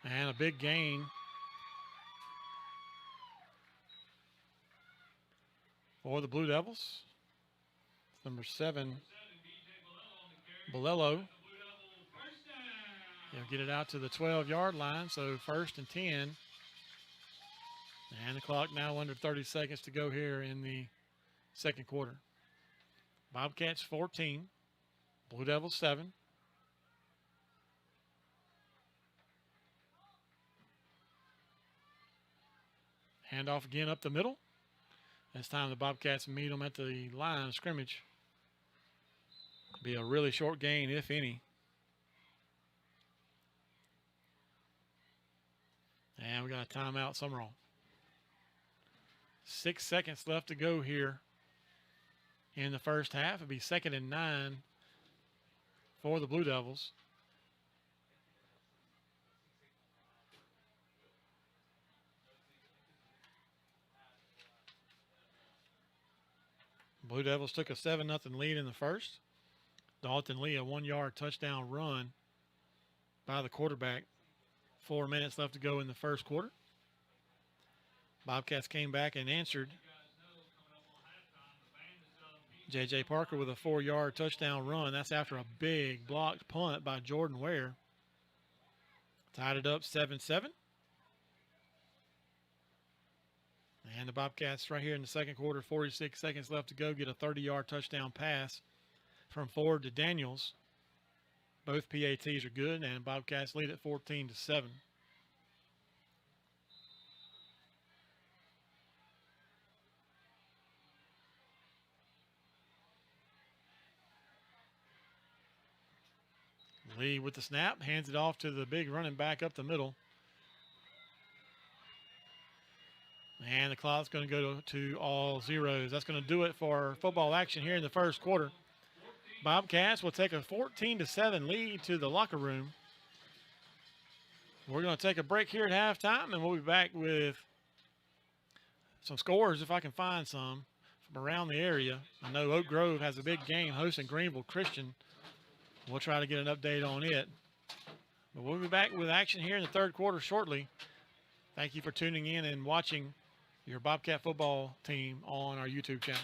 And a big gain for the Blue Devils. It's number 7, Bolello. He'll get it out to the 12-yard line, so 1st and 10. And the clock now under 30 seconds to go here in the second quarter. Bobcats 14, Blue Devils 7. Handoff again up the middle. This time the Bobcats meet them at the line of scrimmage. Be a really short gain, if any. And we got a timeout, Sumrall. 6 seconds left to go here in the first half. It'll be 2nd and 9 for the Blue Devils. Blue Devils took a 7-0 lead in the first. Dalton Lee, a 1-yard touchdown run by the quarterback. 4 minutes left to go in the first quarter. Bobcats came back and answered. J.J. Parker with a 4-yard touchdown run. That's after a big blocked punt by Jordan Ware. Tied it up 7-7. And the Bobcats right here in the second quarter, 46 seconds left to go, get a 30-yard touchdown pass from Ford to Daniels. Both PATs are good, and Bobcats lead at 14-7. Lee with the snap, hands it off to the big running back up the middle. And the clock's going to go to all zeros. That's going to do it for football action here in the first quarter. Bobcats will take a 14-7 lead to the locker room. We're going to take a break here at halftime, and we'll be back with some scores if I can find some from around the area. I know Oak Grove has a big game hosting Greenville Christian. We'll try to get an update on it. But we'll be back with action here in the third quarter shortly. Thank you for tuning in and watching your Bobcat football team on our YouTube channel.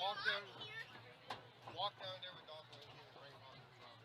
Dawson walk down there with Dawson and he was right on the front.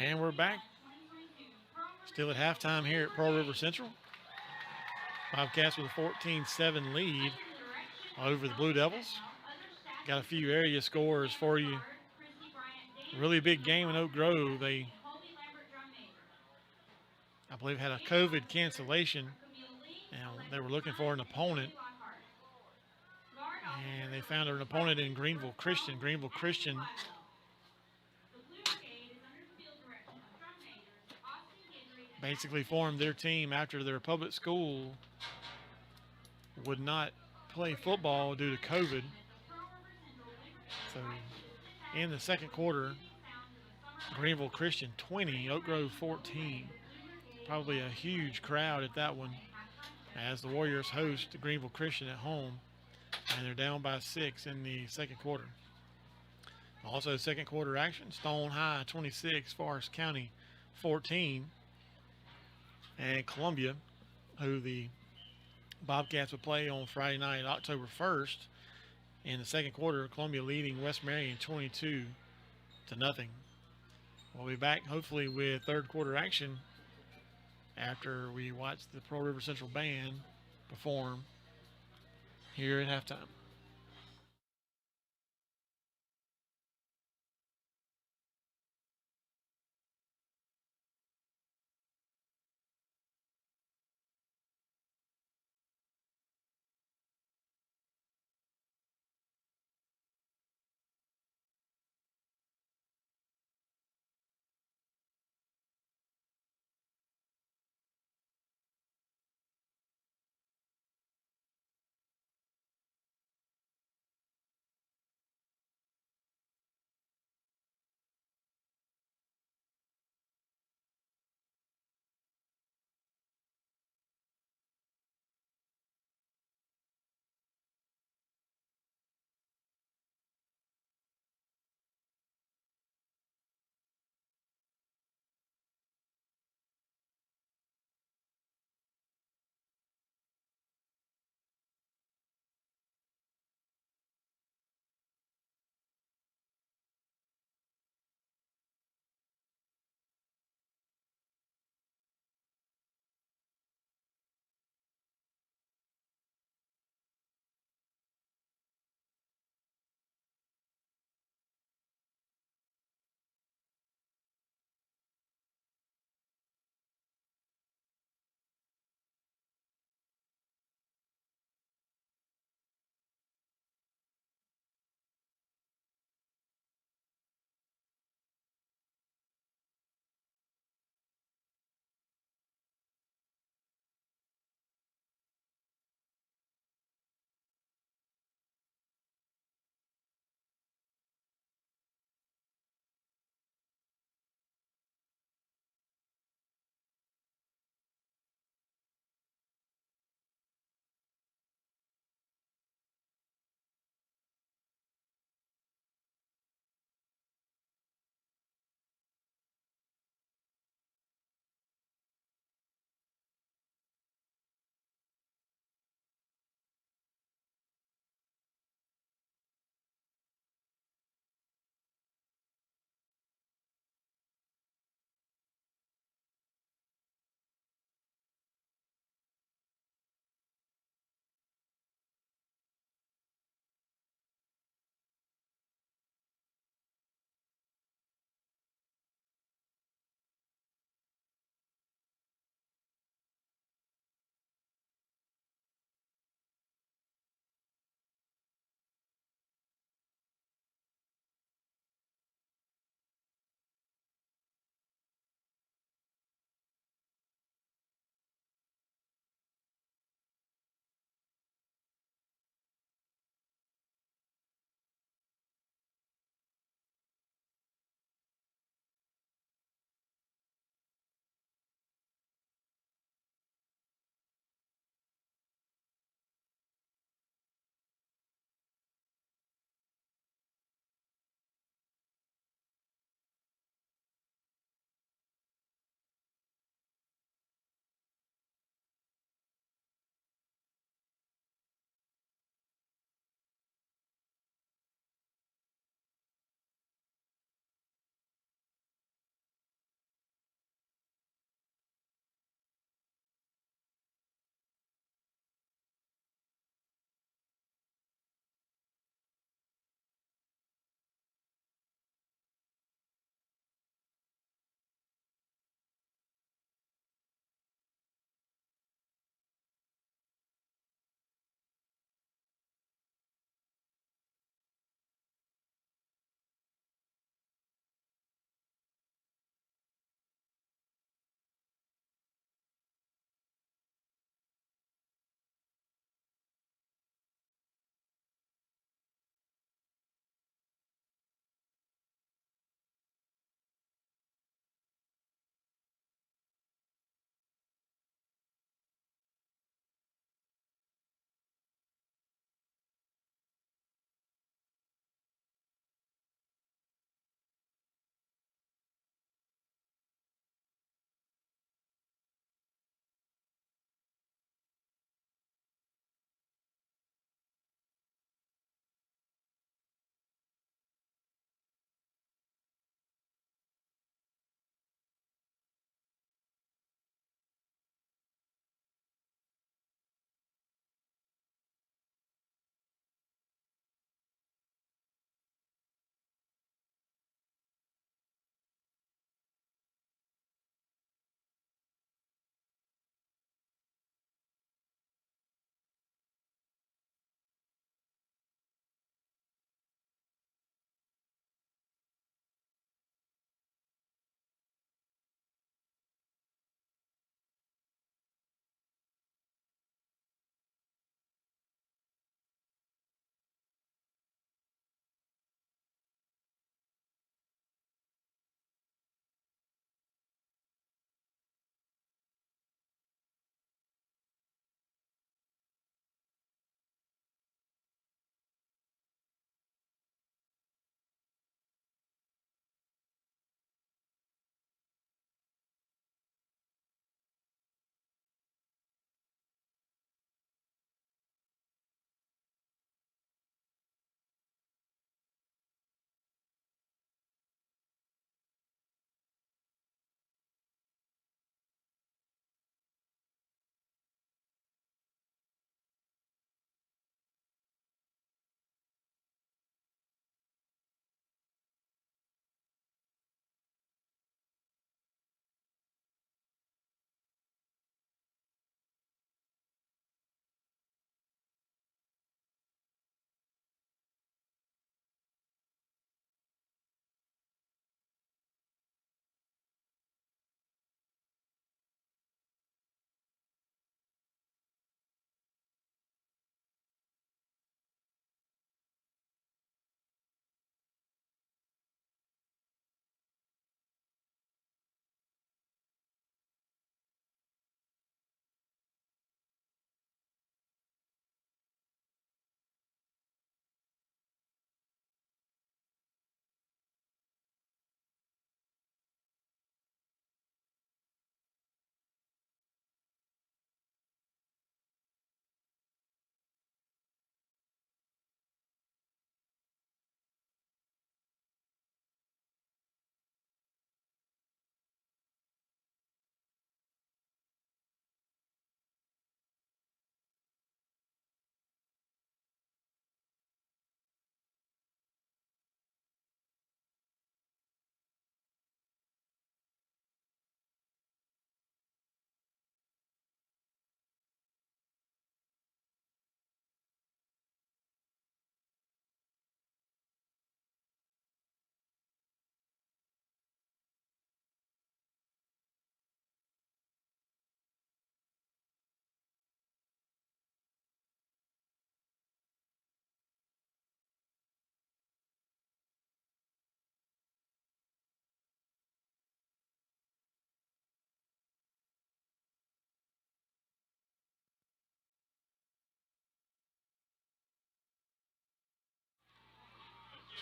And we're back. Still at halftime here at Pearl River Central. Bobcats with a 14-7 lead over the Blue Devils. Got a few area scores for you. Really big game in Oak Grove. They, I believe, had a COVID cancellation, and they were looking for an opponent. And they found an opponent in Greenville Christian. Greenville Christian basically formed their team after their public school would not play football due to COVID. So in the second quarter, Greenville Christian 20, Oak Grove 14. Probably a huge crowd at that one as the Warriors host Greenville Christian at home, and they're down by 6 in the second quarter. Also second quarter action, Stone High 26, Forest County 14, and Columbia, who the Bobcats would play on Friday night, October 1st. In the second quarter, Columbia leading West Marion 22-0. We'll be back hopefully with third quarter action after we watch the Pearl River Central Band perform here at halftime.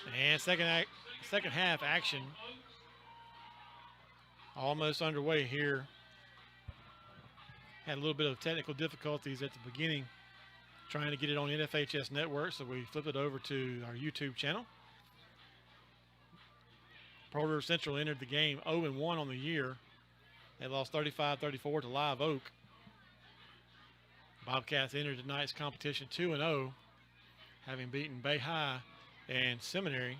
And second half action almost underway here. Had a little bit of technical difficulties at the beginning trying to get it on NFHS Network, so we flipped it over to our YouTube channel. Pearl River Central entered the game 0-1 on the year. They lost 35-34 to Live Oak. Bobcats entered tonight's competition 2-0, having beaten Bay High and Seminary.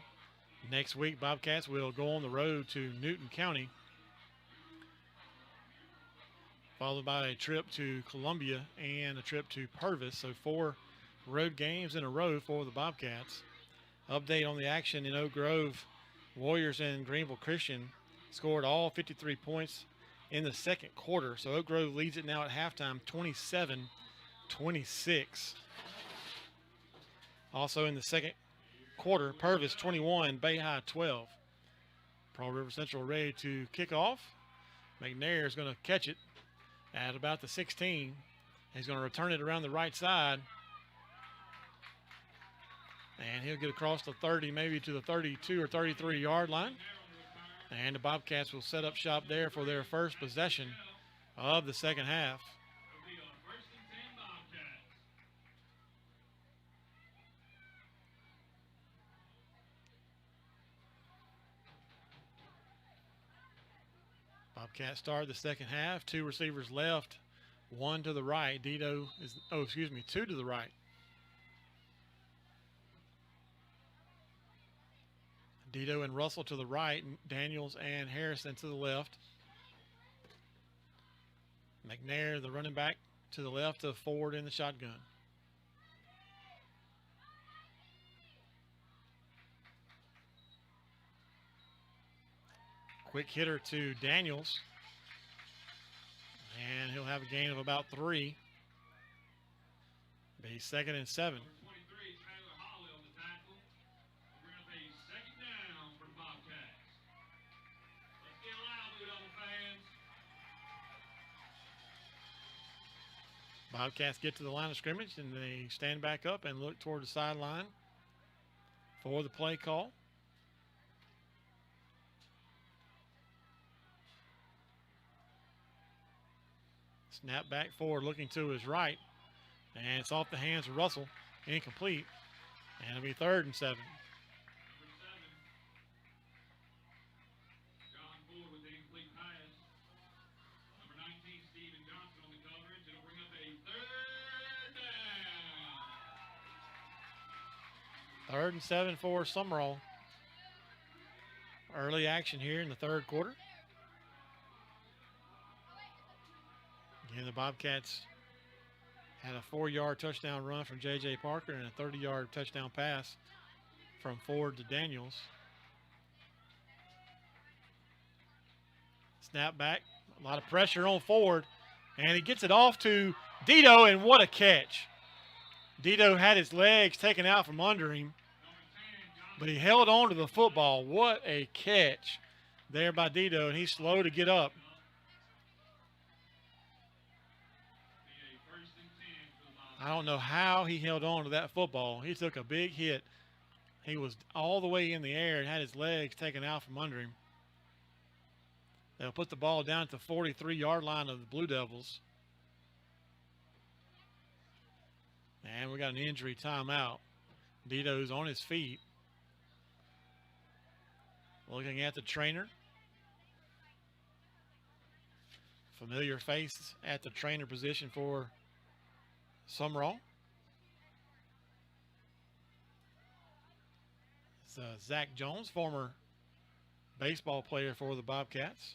Next week, Bobcats will go on the road to Newton County, followed by a trip to Columbia and a trip to Purvis. So 4 road games in a row for the Bobcats. Update on the action in Oak Grove. Warriors and Greenville Christian scored all 53 points in the second quarter. So Oak Grove leads it now at halftime 27-26. Also in the second quarter, Purvis 21, Bay High 12. Pearl River Central ready to kick off. McNair is going to catch it at about the 16. He's going to return it around the right side. And he'll get across the 30, maybe to the 32 or 33 yard line. And the Bobcats will set up shop there for their first possession of the second half. Bobcats start the second half. 2 receivers left, 1 to the right. Two to the right. Dito and Russell to the right, Daniels and Harrison to the left. McNair, the running back, to the left of Ford in the shotgun. Quick hitter to Daniels. And he'll have a gain of about 3. Be 2nd and 7. Bobcats get to the line of scrimmage and they stand back up and look toward the sideline for the play call. Snap back forward, looking to his right, and it's off the hands of Russell, incomplete, and it'll be 3rd and 7. Third and 7 for Sumrall. Early action here in the third quarter. Again, the Bobcats had a 4-yard touchdown run from J.J. Parker and a 30-yard touchdown pass from Ford to Daniels. Snap back, a lot of pressure on Ford, and he gets it off to Dito, and what a catch. Dito had his legs taken out from under him, but he held on to the football. What a catch there by Dito, and he's slow to get up. I don't know how he held on to that football. He took a big hit. He was all the way in the air and had his legs taken out from under him. They'll put the ball down at the 43-yard line of the Blue Devils. And we got an injury timeout. Dito's on his feet, looking at the trainer. Familiar face at the trainer position for Sumrall. It's Zach Jones, former baseball player for the Bobcats.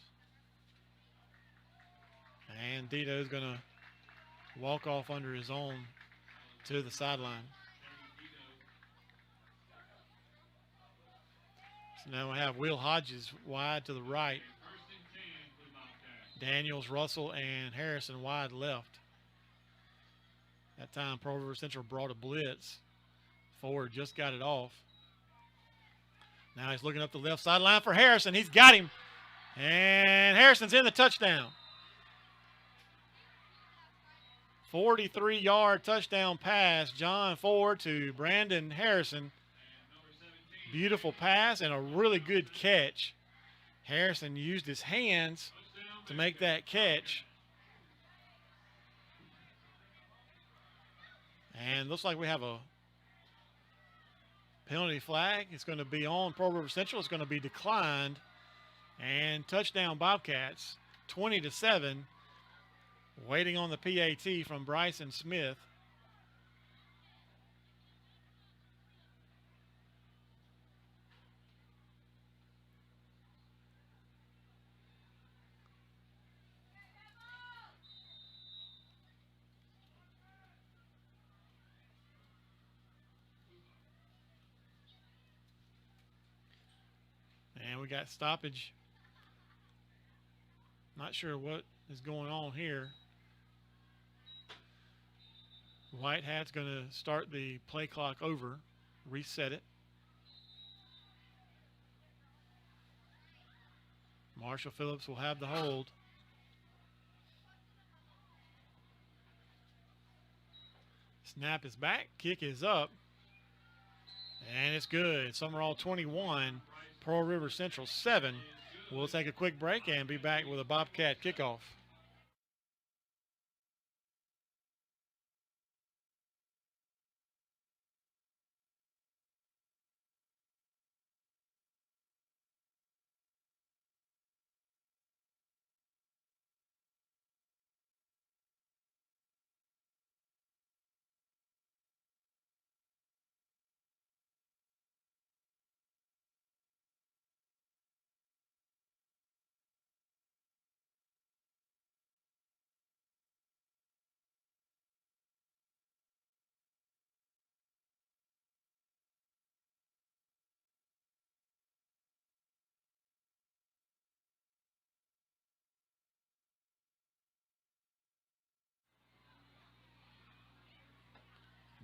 And Dito's going to walk off under his own to the sideline. So now we have Will Hodges wide to the right. Daniels, Russell, and Harrison wide left. That time, Pearl River Central brought a blitz. Ford just got it off. Now he's looking up the left sideline for Harrison. He's got him. And Harrison's in the touchdown. 43-yard touchdown pass. John Ford to Brandon Harrison. Beautiful pass and a really good catch. Harrison used his hands to make that catch. And looks like we have a penalty flag. It's going to be on Pearl River Central. It's going to be declined. And touchdown Bobcats, 20-7. Waiting on the PAT from Bryson Smith. And we got stoppage. Not sure what is going on here. White Hat's going to start the play clock over, reset it. Marshall Phillips will have the hold. Snap is back, kick is up, and it's good. Sumrall 21, Pearl River Central 7. We'll take a quick break and be back with a Bobcat kickoff.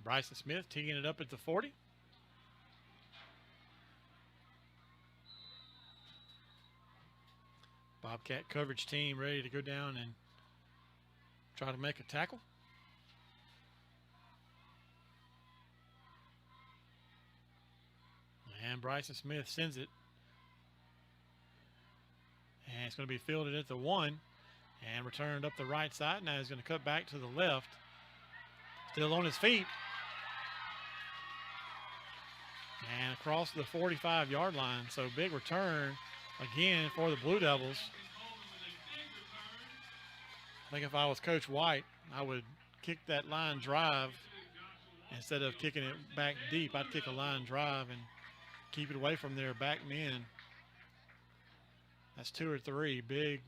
Bryson Smith teeing it up at the 40. Bobcat coverage team ready to go down and try to make a tackle. And Bryson Smith sends it. And it's going to be fielded at the 1 and returned up the right side. Now he's going to cut back to the left. Still on his feet. And across the 45-yard line. So big return again for the Blue Devils. I think if I was Coach White, I would kick that line drive instead of kicking it back deep. I'd kick a line drive and keep it away from their back men. That's 2 or 3 big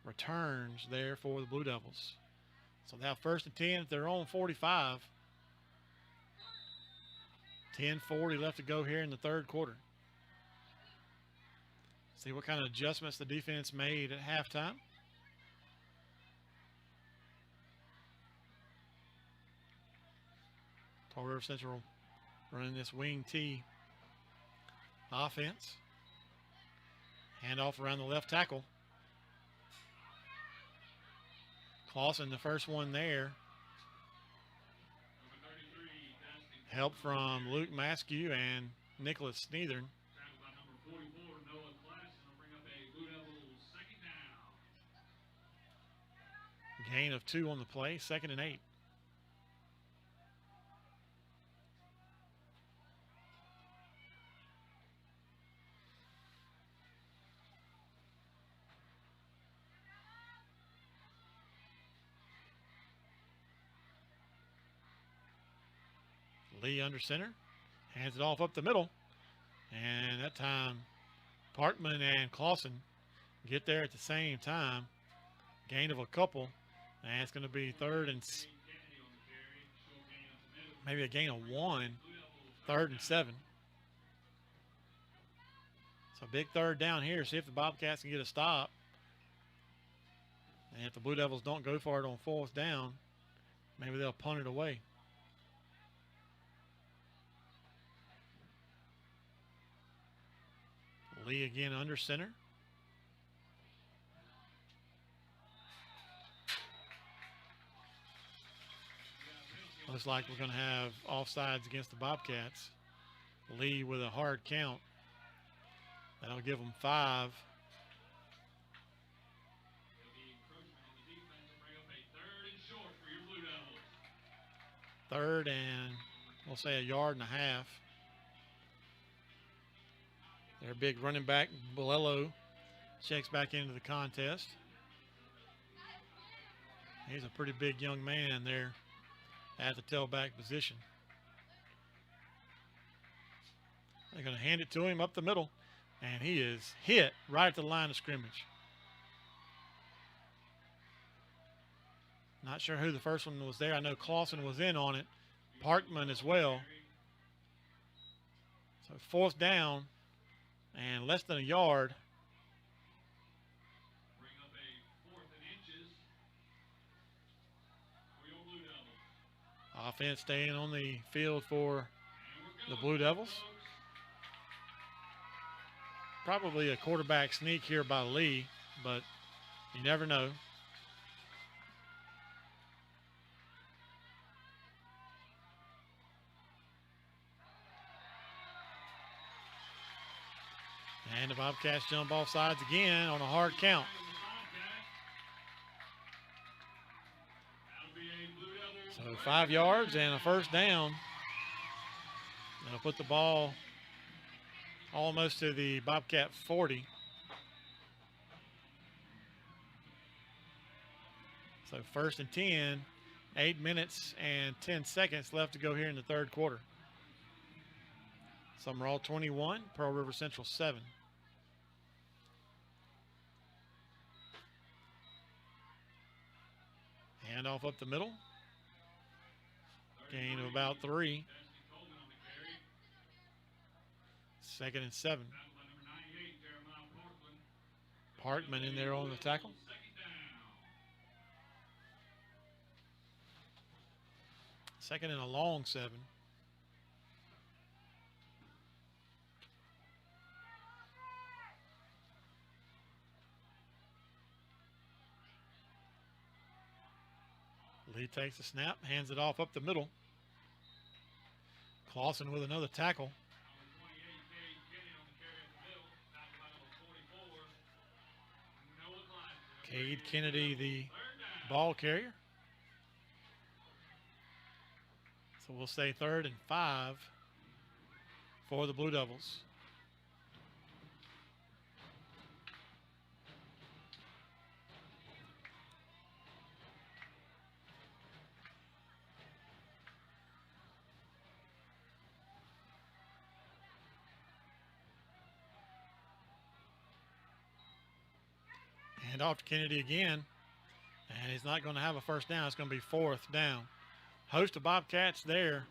returns there for the Blue Devils. So now 1st and 10 at their own 45. 10:40 left to go here in the 3rd quarter. See what kind of adjustments the defense made at halftime. Pearl River Central running this wing T offense. Handoff around the left tackle. Clausen, the first one there. Help from Luke Maskew and Nicholas Sneathern. Gain of 2 on the play, 2nd and 8. Lee under center, hands it off up the middle, and that time Parkman and Clausen get there at the same time. Gain of a couple, and it's going to be 3rd and maybe a gain of 1, 3rd and 7. So big 3rd down here. See if the Bobcats can get a stop. And if the Blue Devils don't go for it on 4th down, maybe they'll punt it away. Lee again under center. Looks like we're going to have offsides against the Bobcats. Lee with a hard count. That'll give them 5.
There'll be encroachment on the defense to bring up a 3rd and short for your Blue Devils.
3rd and we'll say 1.5 yards. Their big running back, Bolello, checks back into the contest. He's a pretty big young man there at the tailback position. They're going to hand it to him up the middle, and he is hit right at the line of scrimmage. Not sure who the first one was there. I know Clausen was in on it. Parkman as well. So 4th down and less than 1 yard.
Bring up a 4th and inches for your Blue Devils.
Offense staying on the field for
And we're
the
going,
Blue Devils.
folks.
Probably a quarterback sneak here by Lee, but you never know. And the Bobcats jump off sides again on a hard count.
That'll be a Blue Devil.
So 5 yards and a 1st down. That'll put the ball almost to the Bobcat 40. So 1st and 10, 8 minutes and 10 seconds left to go here in the 3rd quarter. Sumrall 21, Pearl River Central 7. Handoff up the middle. Gain of about 3. 2nd and 7. Parkman in there on the tackle. Second and a long 7. Lee takes the snap, hands it off up the middle. Clausen with another tackle. Cade Kennedy, the ball carrier. So we'll say 3rd and 5 for the Blue Devils. Hand off to Kennedy again, and he's not going to have a 1st down. It's going to be 4th down. Host of Bobcats there.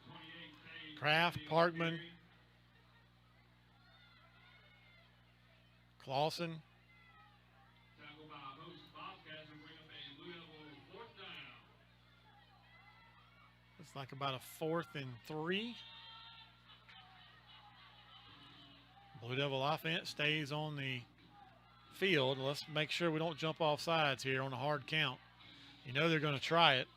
Kraft, Parkman, Clausen. It's like about a 4th and 3. Blue Devil offense stays on the field. Let's make sure we don't jump off sides here on a hard count. You know they're going to try it.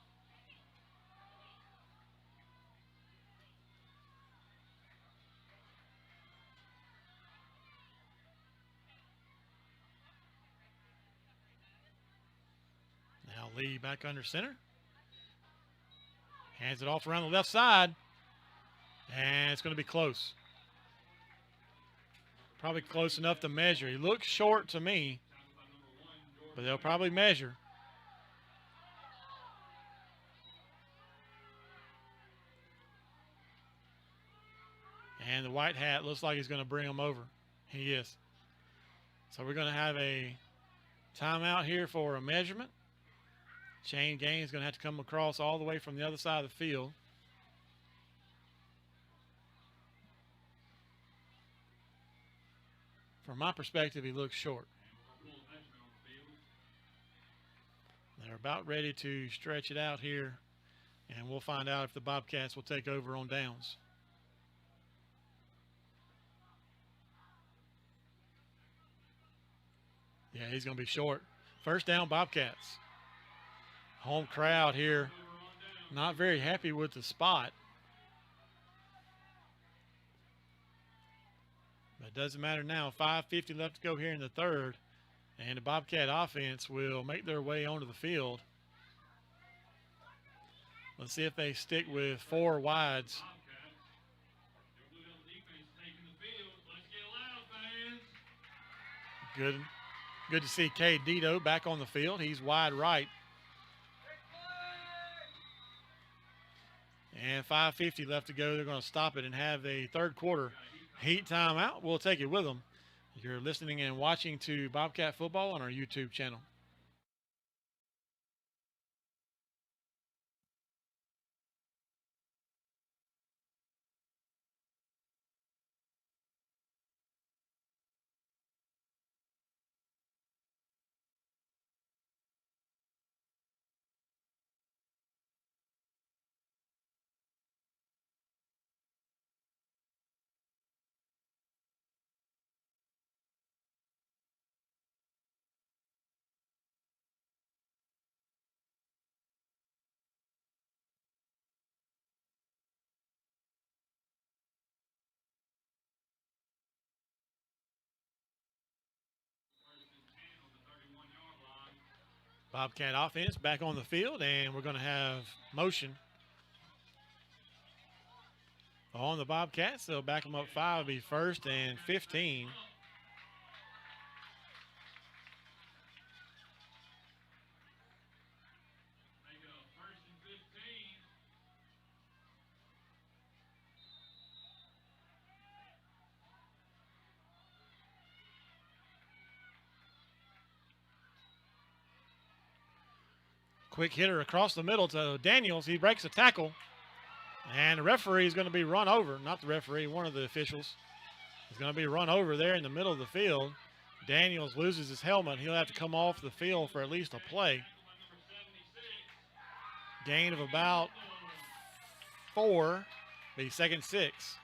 Now Lee back under center. Hands it off around the left side. And it's going to be close. Probably close enough to measure. He looks short to me, but they'll probably measure. And the white hat looks like he's going to bring him over. He is. So we're going to have a timeout here for a measurement. Shane Gaines is going to have to come across all the way from the other side of the field. From my perspective, he looks short. They're about ready to stretch it out here, and we'll find out if the Bobcats will take over on downs. Yeah, he's going to be short. 1st down, Bobcats. Home crowd here, not very happy with the spot. It doesn't matter now. 5:50 left to go here in the third. And the Bobcat offense will make their way onto the field. Let's see if they stick with 4 wides. Good to see Cade Dito back on the field. He's wide right. And 5:50 left to go. They're going to stop it and have a third quarter heat timeout. We'll take it with them. You're listening and watching to Bobcat Football on our YouTube channel. Bobcat offense back on the field, and we're going to have motion on the Bobcats. They'll back them up 5, be first and 15. Quick hitter across the middle to Daniels. He breaks a tackle. And the referee is going to be run over. Not the referee, one of the officials is going to be run over there in the middle of the field. Daniels loses his helmet. He'll have to come off the field for at least a play. Gain of about 4. Be second 6.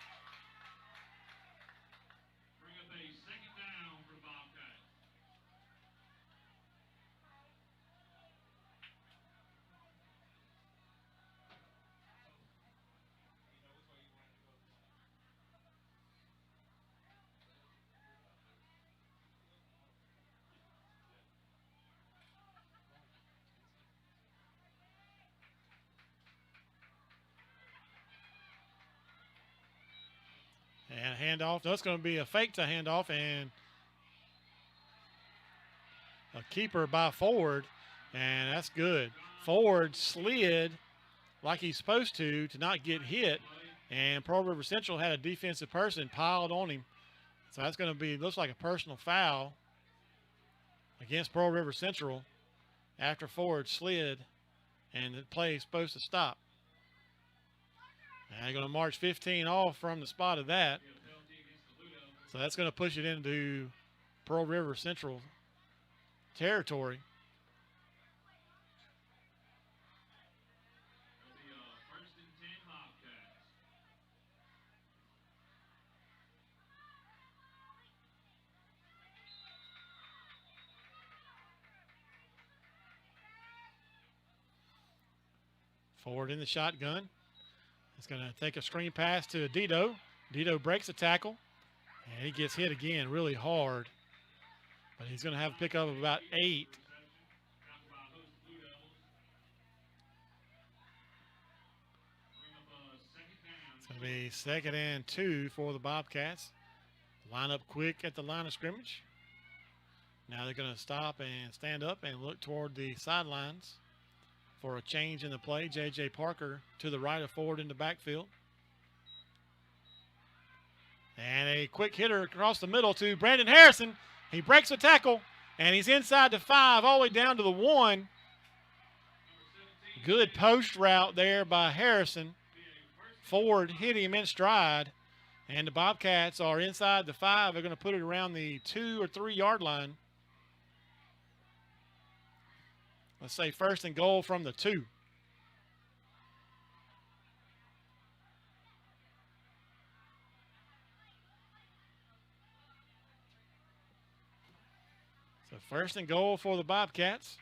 And a handoff. That's going to be a fake to handoff and a keeper by Ford, and that's good. Ford slid like he's supposed to not get hit, and Pearl River Central had a defensive person piled on him. So that's going to be, looks like a personal foul against Pearl River Central after Ford slid, and the play is supposed to stop. And they're going to march 15 off from the spot of that. So that's going to push it into Pearl River Central territory. Forward in the shotgun. It's going to take a screen pass to Dito. Dito breaks a tackle, and he gets hit again really hard. But he's going to have a pickup of about 8. It's going to be second and 2 for the Bobcats. Line up quick at the line of scrimmage. Now they're going to stop and stand up and look toward the sidelines for a change in the play. J.J. Parker to the right of Ford in the backfield. And a quick hitter across the middle to Brandon Harrison. He breaks a tackle, and he's inside the 5 all the way down to the 1. Good post route there by Harrison. Ford hit him in stride, and the Bobcats are inside the 5. They're going to put it around the 2 or 3 yard line. Let's say first and goal from the 2. So first and goal for the Bobcats.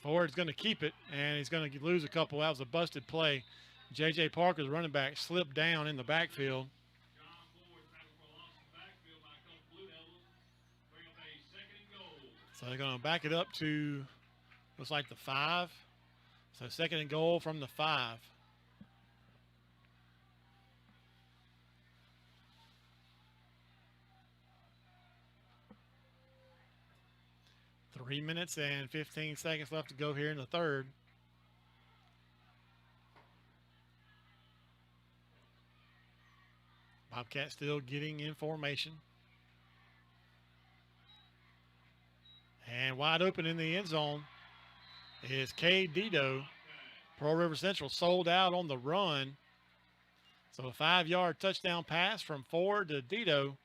Ford's going to keep it, and he's going to lose a couple. That was a busted play. J.J. Parker's running back slipped down in the backfield. So they're going to back it up to, looks like the 5. So 2nd and goal from the 5. Three minutes and 15 seconds left to go here in the third. Bobcat still getting in formation. And wide open in the end zone is Cade Dido. Pearl River Central sold out on the run. So a 5-yard touchdown pass from Ford to Dido.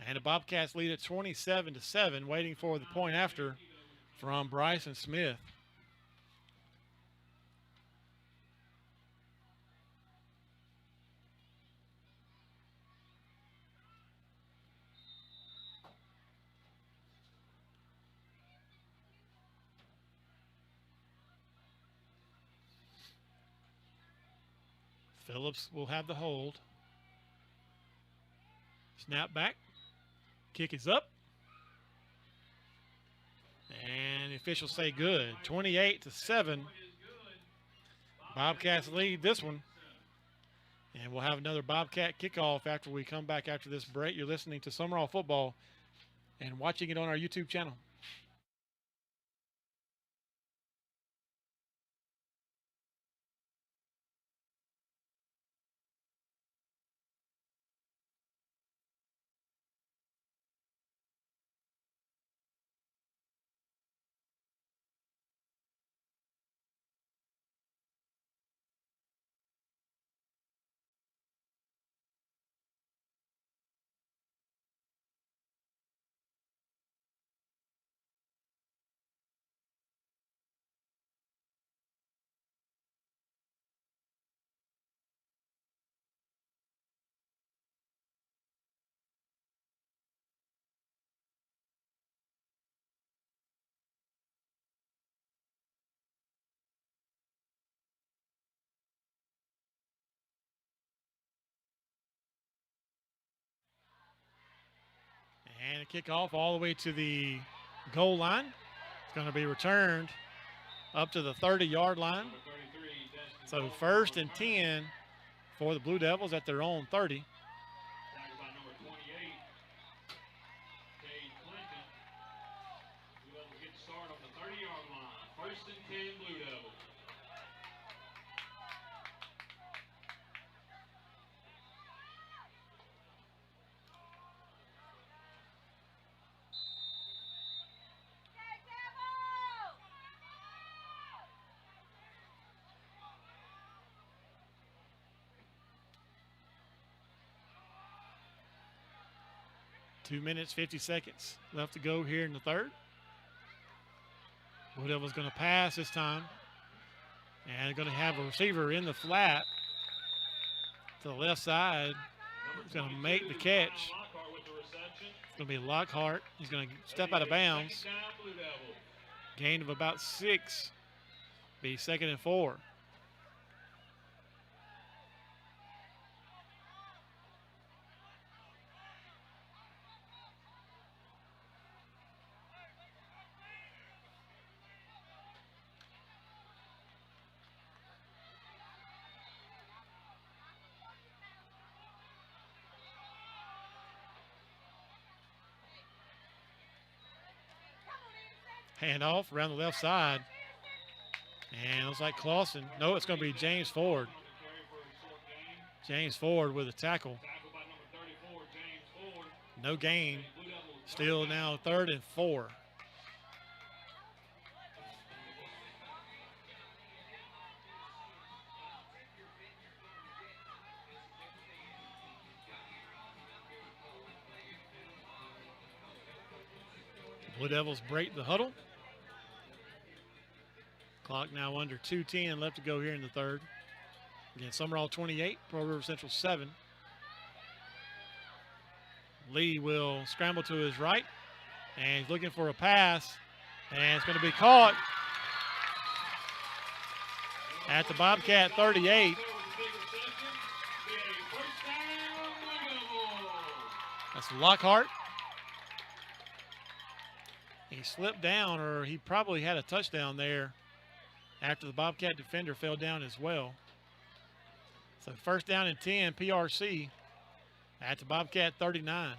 And the Bobcats lead at 27-7, waiting for the point after from Bryson Smith. Phillips will have the hold. Snap back. Kick is up. And the officials say good. 28-7. Bobcats lead this one. And we'll have another Bobcat kickoff after we come back after this break. You're listening to Sumrall Football and watching it on our YouTube channel. And a kickoff all the way to the goal line. It's going to be returned up to the 30-yard line. So 1st and 10 for the Blue Devils at their own 30.
Tackled by number 28, Cade Clinton. Blue Devils get started on the 30-yard line. 1st and 10, Blue Devils.
Two minutes, 50 seconds left to go here in the third. Blue Devils going to pass this time. And going to have a receiver in the flat to the left side. He's going to make the catch. It's going to be Lockhart. He's going to step out of bounds. Gain of about 6. Be 2nd and 4. Handoff around the left side. And it looks like Clausen. No, it's going to be James Ford. James Ford with a tackle. No gain. Still now 3rd and 4. Blue Devils break the huddle. Clock now under 2:10 left to go here in the third. Again, Sumrall 28, Pearl River Central 7. Lee will scramble to his right, and he's looking for a pass, and it's going to be caught at the Bobcat 38. That's Lockhart. He slipped down, or he probably had a touchdown there after the Bobcat defender fell down as well. So first down and 10, PRC at the Bobcat 39.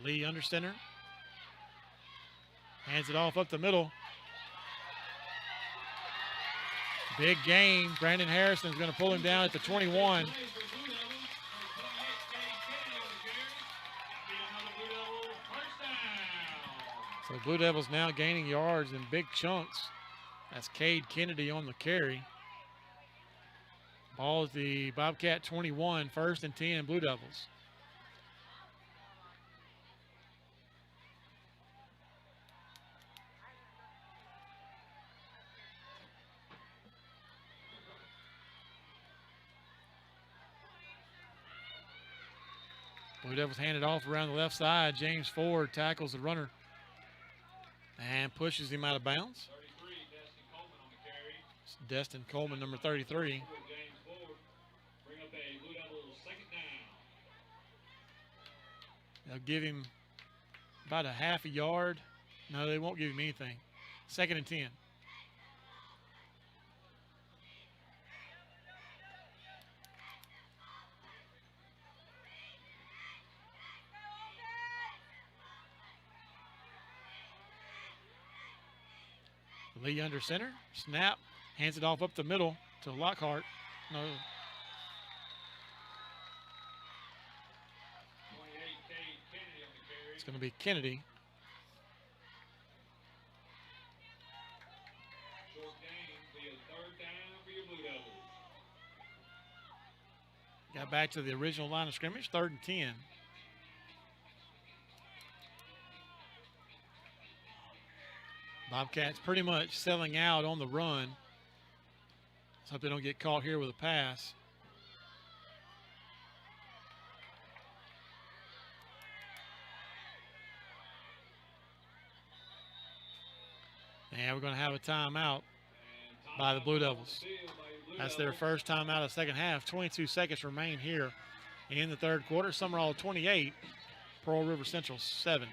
Lee under center. Hands it off up the middle. Big gain. Brandon Harrison's going to pull him down at the 21. So the Blue Devils now gaining yards in big chunks. That's Cade Kennedy on the carry. Ball is the Bobcat 21, first and 10, Blue Devils. Blue Devils hand it off around the left side. James Ford tackles the runner and pushes him out of bounds.
33, Destin Coleman on the carry.
It's Destin Coleman, number 33.
James Ford, bring up a Blue Devils second down.
They'll give him about a half a yard. No, they won't give him anything. Second and 10. Lee under center. Snap. Hands it off up the middle to Lockhart. No.
28, Cade Kennedy on the carry.
It's going to be Kennedy.
Short gain, be a third down for your Blue Devils.
Got back to the original line of scrimmage. Third and 10. Bobcats pretty much selling out on the run. Let's hope they don't get caught here with a pass. And we're going to have a timeout by the Blue Devils. That's their first timeout of the second half. 22 seconds remain here in the third quarter. Sumrall 28, Pearl River Central 7.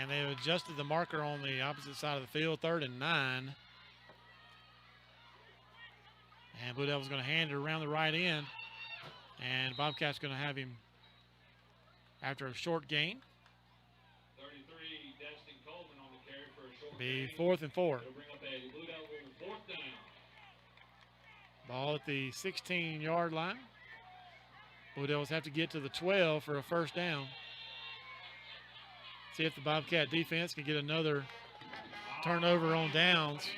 And they've adjusted the marker on the opposite side of the field, 3rd and 9. And Blue Devils going to hand it around the right end. And Bobcats going to have him after a short gain.
33, Destin Coleman on the carry for a short
Be
gain.
4th and 4.
It'll bring up a Blue Devils fourth down.
Ball at the 16-yard line. Blue Devils have to get to the 12 for a first down. See if the Bobcat defense can get another turnover on downs.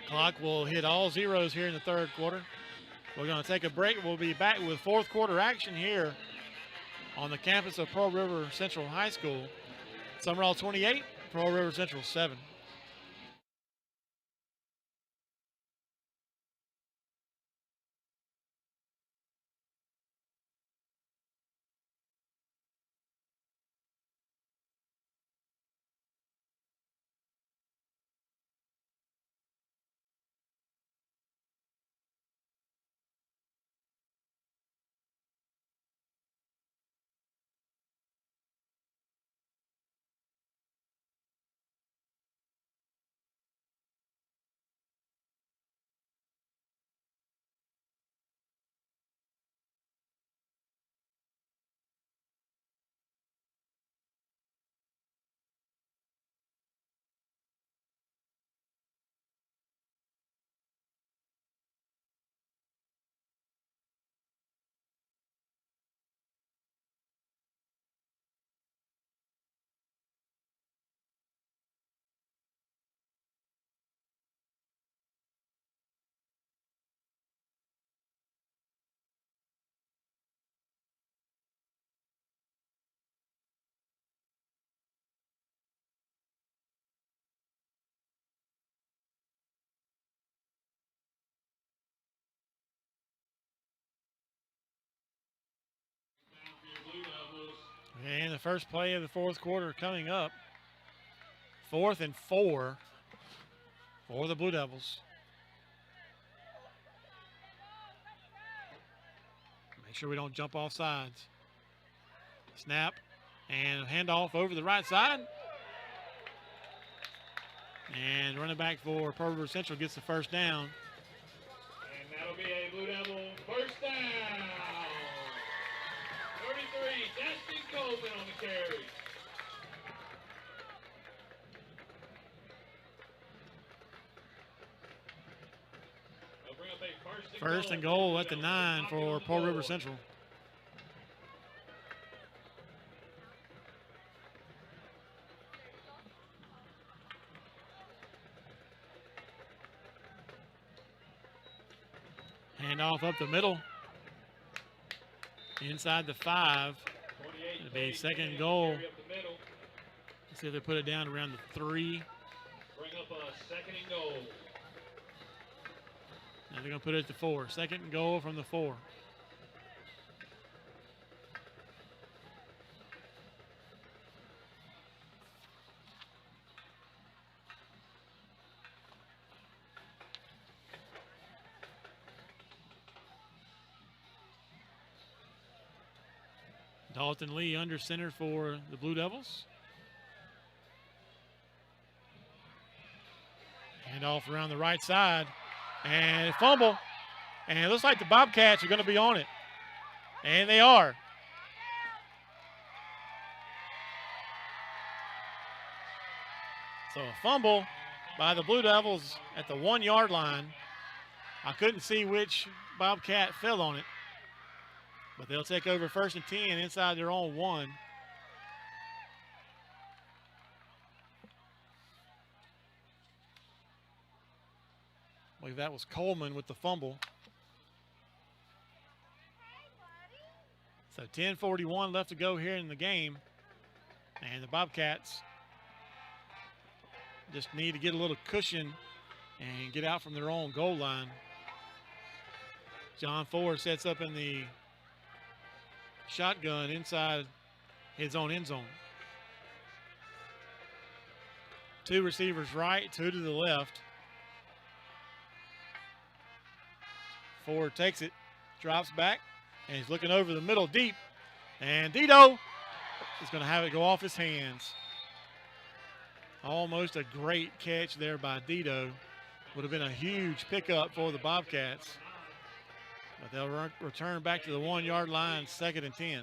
Clock will hit all zeros here in the third quarter. We're going to take a break. We'll be back with fourth quarter action here on the campus of Pearl River Central High School. Sumrall 28, Pearl River Central 7. And the first play of the fourth quarter coming up. 4th and 4 for the Blue Devils. Make sure we don't jump off sides. Snap and handoff over the right side. And running back for Pearl River Central gets the first down.
And that'll be a Blue Devil first down. 33, Destin Coleman on the carry. They'll bring up a
First and goal at the 9 for Pearl River Central. Handoff up the middle. Inside the 5. It'll be second and goal. Let's see if they put it down around the 3.
Bring up a second and goal.
Now they're going to put it at the 4. Second and goal from the 4. Dalton Lee under center for the Blue Devils. Handoff around the right side. And fumble. And it looks like the Bobcats are going to be on it. And they are. So a fumble by the Blue Devils at the 1-yard line. I couldn't see which Bobcat fell on it. But they'll take over 1st and 10 inside their own 1. I believe that was Coleman with the fumble. So 10:41 left to go here in the game. And the Bobcats just need to get a little cushion and get out from their own goal line. John Ford sets up in the shotgun inside his own end zone. 2 receivers right, 2 to the left. Ford takes it, drops back, and he's looking over the middle deep. And Dito is going to have it go off his hands. Almost a great catch there by Dito. Would have been a huge pickup for the Bobcats. But they'll return back to the 1-yard line, 2nd and 10.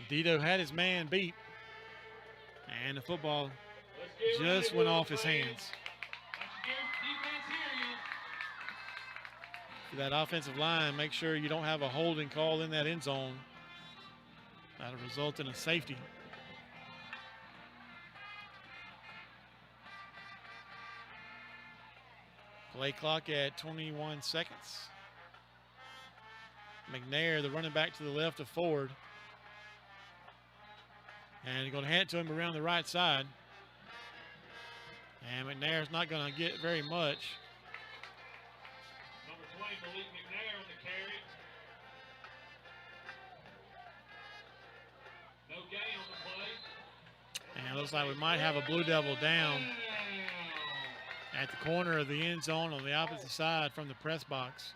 Dito had his man beat, and the football just went off his hands. For that offensive line, make sure you don't have a holding call in that end zone. That'll result in a safety. Play clock at 21 seconds. McNair, the running back to the left of Ford. And he's going to hand it to him around the right side. And McNair's not going to get very much.
Number 20, Malik McNair on the carry. No gain on the play.
And it looks like we might have a Blue Devil down at the corner of the end zone on the opposite side from the press box.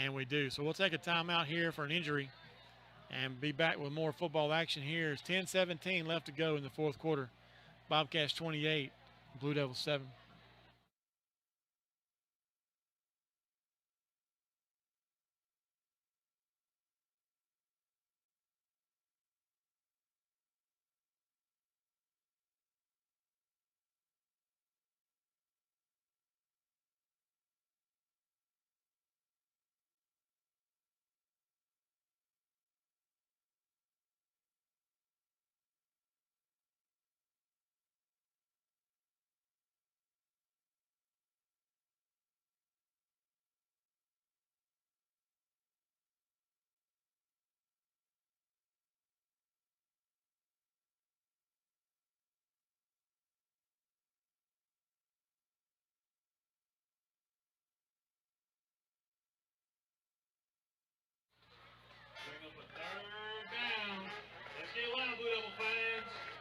And we do. So we'll take a timeout here for an injury and be back with more football action here. It's 10:17 left to go in the fourth quarter. Bobcats 28, Blue Devils 7.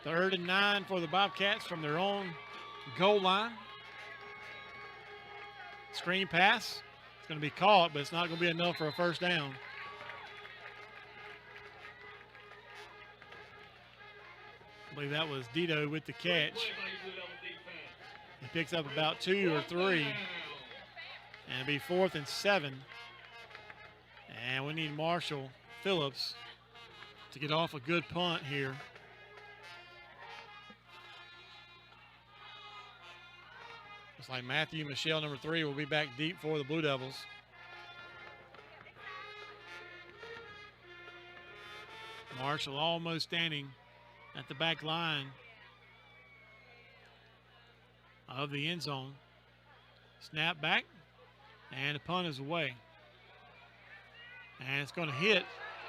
3rd and 9 for the Bobcats from their own goal line. Screen pass. It's going to be caught, but it's not going to be enough for a first down. I believe that was Dito with the catch. He picks up about 2 or 3. And it'll be 4th and 7. And we need Marshall Phillips to get off a good punt here. Looks like Matthew Michelle, number 3, will be back deep for the Blue Devils. Marshall almost standing at the back line of the end zone. Snap back, and the punt is away. And it's going to hit.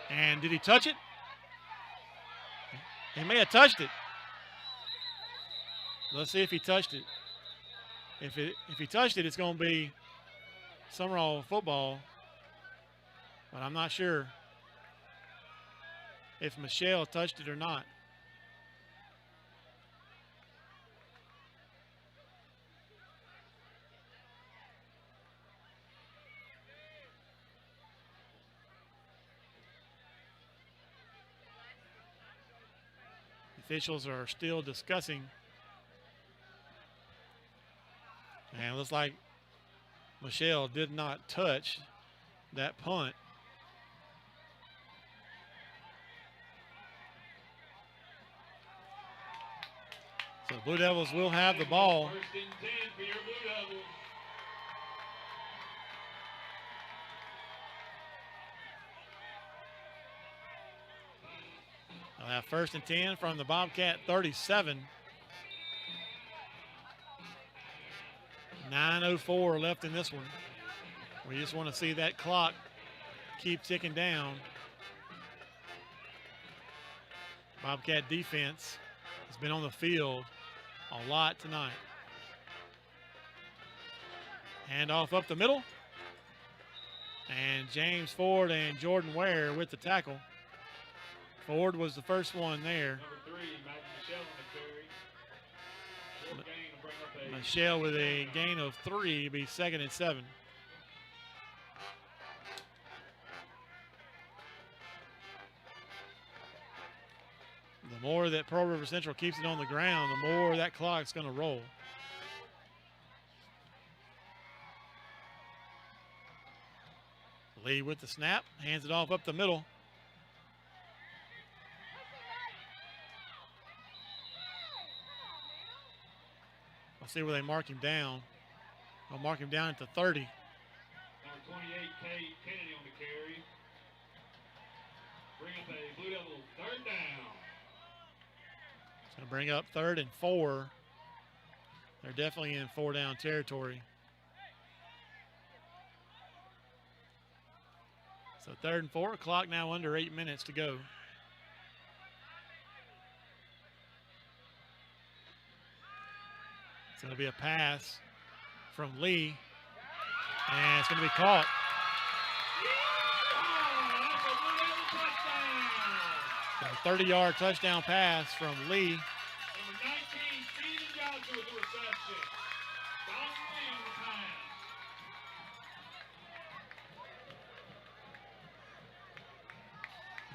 And did he touch it? He may have touched it. Let's see if he touched it. If he touched it, it's going to be Sumrall football. But I'm not sure if Michelle touched it or not. Officials are still discussing. And it looks like Michelle did not touch that punt. So the Blue Devils will have the ball.
1st and 10 for your Blue Devils.
They'll have 1st and 10 from the Bobcat 37. 9:04 left in this one. We just want to see that clock keep ticking down. Bobcat defense has been on the field a lot tonight. Handoff up the middle. And James Ford and Jordan Ware with the tackle. Ford was the first one there.
Number 3, Matthew Michelle on the carry. Short gain will bring up a
Michelle with a gain of 3, be 2nd and 7. The more that Pearl River Central keeps it on the ground, the more that clock's going to roll. Lee with the snap, hands it off up the middle. Let's see where they mark him down. They'll mark him down at the 30.
number 28, Kate Kennedy on the carry. Bring up a Blue Devil 3rd down.
It's going to bring up 3rd and 4. They're definitely in 4-down territory. So 3rd and 4, clock now under 8 minutes to go. It's going to be a pass from Lee, and it's going to be caught.
Oh, that's a Blue Devil touchdown.
So a 30-yard touchdown pass from Lee.
Number 19, Steven Johnson with the reception. Donald Lee on the pass.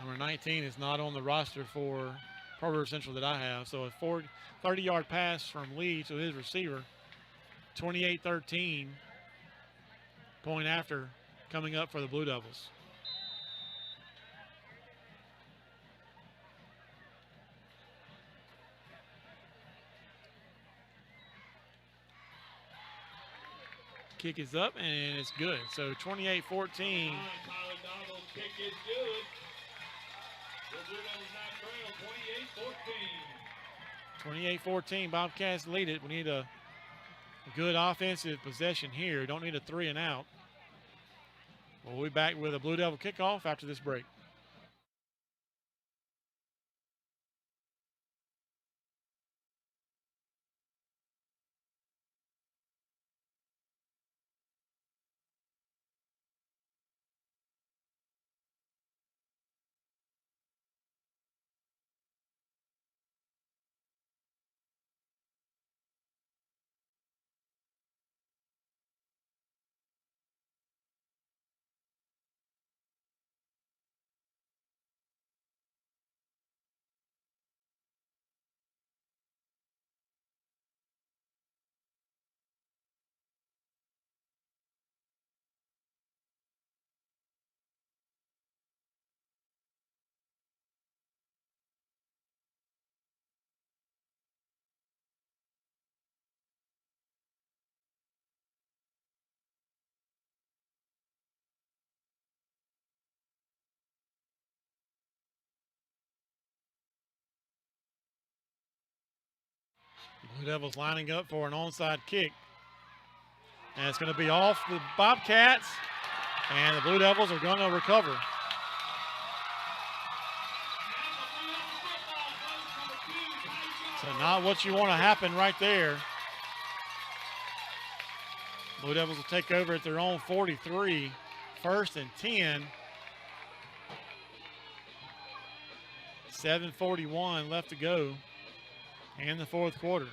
Number 19 is not on the roster for Pearl River Central that I have. So a 30-yard pass from Lee to his receiver. 28-13. Point after coming up for the Blue Devils. Kick is up and it's good. So 28-14.
Tyler Donald's kick is good. The Blue Devils now trail 28-14.
28-14, Bobcats lead it. We need a good offensive possession here. Don't need a 3 and out. We'll be back with a Blue Devil kickoff after this break. Blue Devils lining up for an onside kick. And it's going to be off the Bobcats. And the Blue Devils are going to recover. So not what you want to happen right there. Blue Devils will take over at their own 43. 1st and 10. 7:41 left to go in the 4th quarter.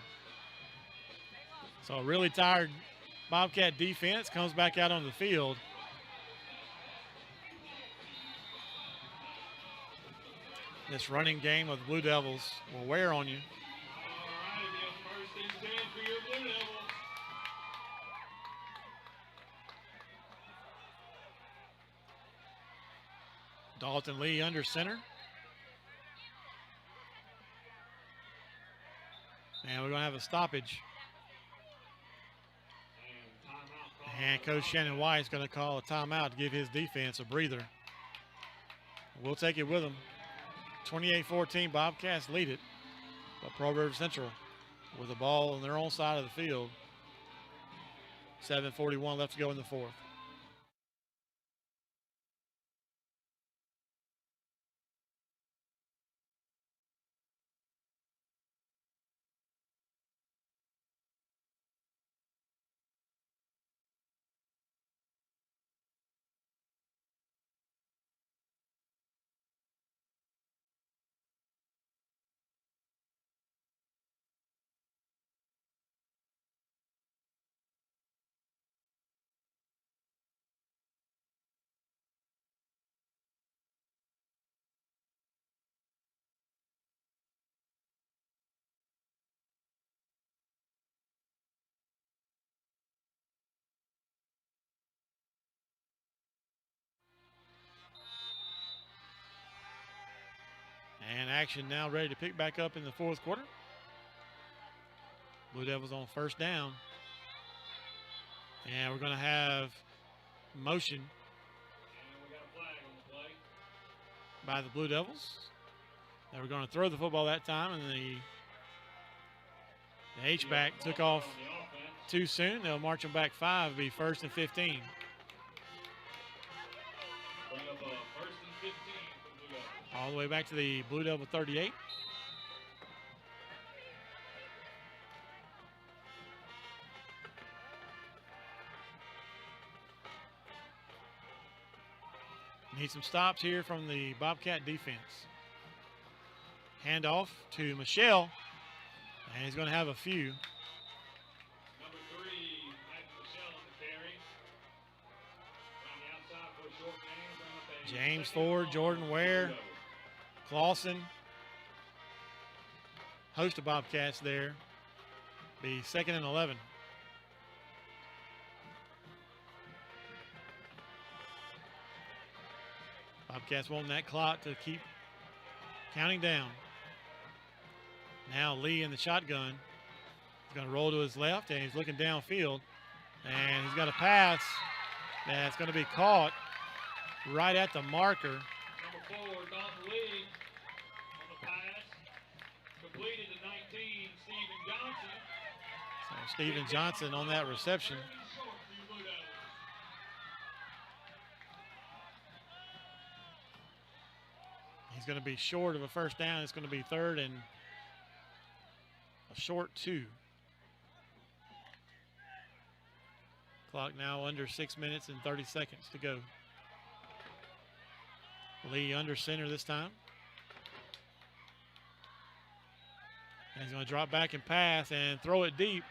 So a really tired Bobcat defense comes back out on the field. This running game of the Blue Devils will wear on you.
All right, it's 1st and 10 for your Blue Devils.
Dalton Lee under center. And we're going to have a stoppage.
And timeout call.
And Coach Shannon White is going to call a timeout to give his defense a breather. We'll take it with them. 28-14, Bobcats lead it. But Pearl River Central with the ball on their own side of the field. 7:41 left to go in the 4th. And action now ready to pick back up in the 4th quarter. Blue Devils on 1st down. And we're going to have motion
And we got a flag on the play.
by the Blue Devils. They were going to throw the football that time, and the H-back took off
On the offense.
too soon. They'll march them back 5. It'll be 1st and 15.
Bring up a 1st and 15 for the Blue Devils.
All the way back to the Blue Devil 38. Need some stops here from the Bobcat defense. Handoff to Michelle, and he's going to have a few.
Number 3, Matt Michelle on the carry. Around the outside for a short gain. Bring up a
James
2nd
Ford,
and
Jordan
long
Ware,
for the Blue Devils.
Clausen. Host of Bobcats there. Be 2nd and 11. Bobcats wanting that clock to keep counting down. Now Lee in the shotgun. He's going to roll to his left, and he's looking downfield. And he's got a pass that's going to be caught right at the marker.
Number 4, Dalton Lee on the pass. Completed to 19, Stephen Johnson.
So Stephen Johnson on that reception.
Third and short for your Blue Devils.
He's going to be short of a 1st down. It's going to be 3rd and a short 2. Clock now under 6 minutes and 30 seconds to go. Lee under center this time. And he's going to drop back and pass and throw it deep.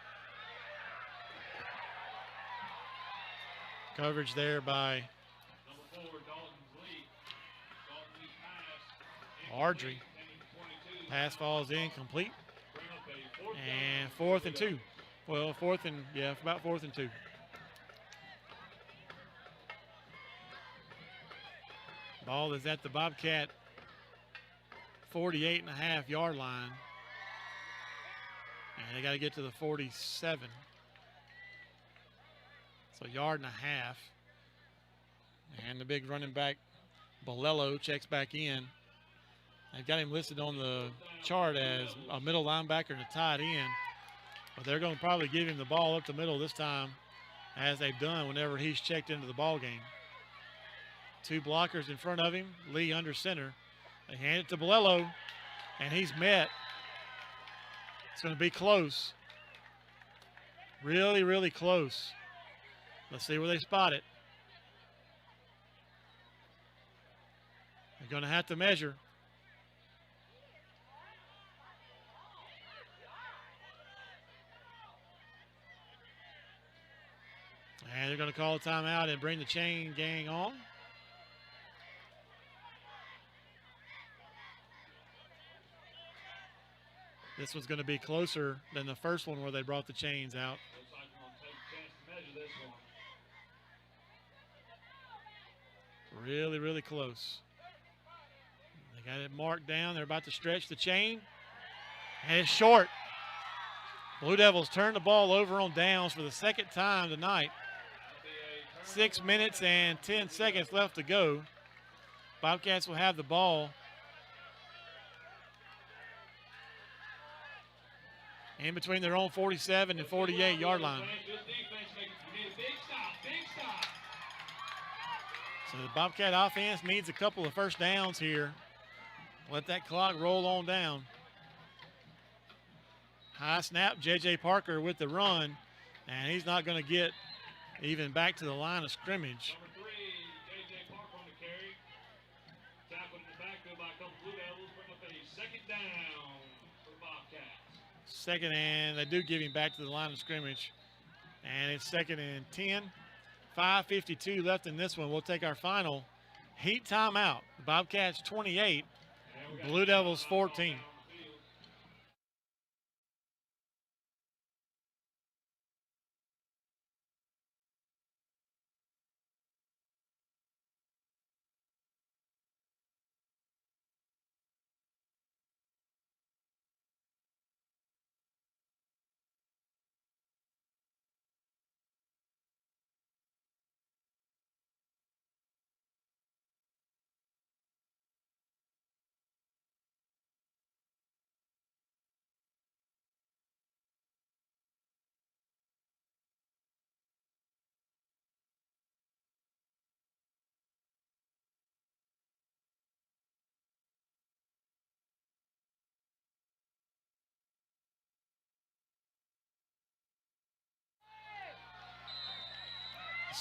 Coverage there by
Number 4, Dalton Lee. Dalton Lee pass.
Ardrey.
Incomplete, 22.
Pass falls incomplete.
Bring up a 4th
And
down
4th and 2. Well, 4th and, yeah, about 4th and 2. Ball is at the Bobcat 48.5 yard line. And they got to get to the 47. So yard and a half. And the big running back, Bolello, checks back in. They've got him listed on the chart as a middle linebacker and a tight end. But they're going to probably give him the ball up the middle this time, as they've done whenever he's checked into the ball game. 2 blockers in front of him, Lee under center. They hand it to Bolello, and he's met. It's going to be close. Really, really close. Let's see where they spot it. They're going to have to measure. And they're going to call a timeout and bring the chain gang on. This one's going to be closer than the first one where they brought the chains out.
Looks like we're going to take a chance to measure this one.
Really, really close. They got it marked down. They're about to stretch the chain. And it's short. Blue Devils turn the ball over on downs for the second time tonight. 6 minutes and 10 seconds left to go. Bobcats will have the ball. In between their own 47 and 48-yard line.
Good defense. We need a big stop. Big stop.
So the Bobcat offense needs a couple of first downs here. Let that clock roll on down. High snap, J.J. Parker with the run, and he's not going to get even back to the line of scrimmage.
Number 3, J.J. Parker on the carry. Tackled in the backfield by a couple Blue Devils. Bring up a second down for the Bobcats.
Second, and they do give him back to the line of scrimmage. And it's 2nd and 10. 5:52 left in this one. We'll take our final heat timeout. The Bobcats 28, Blue Devils 14.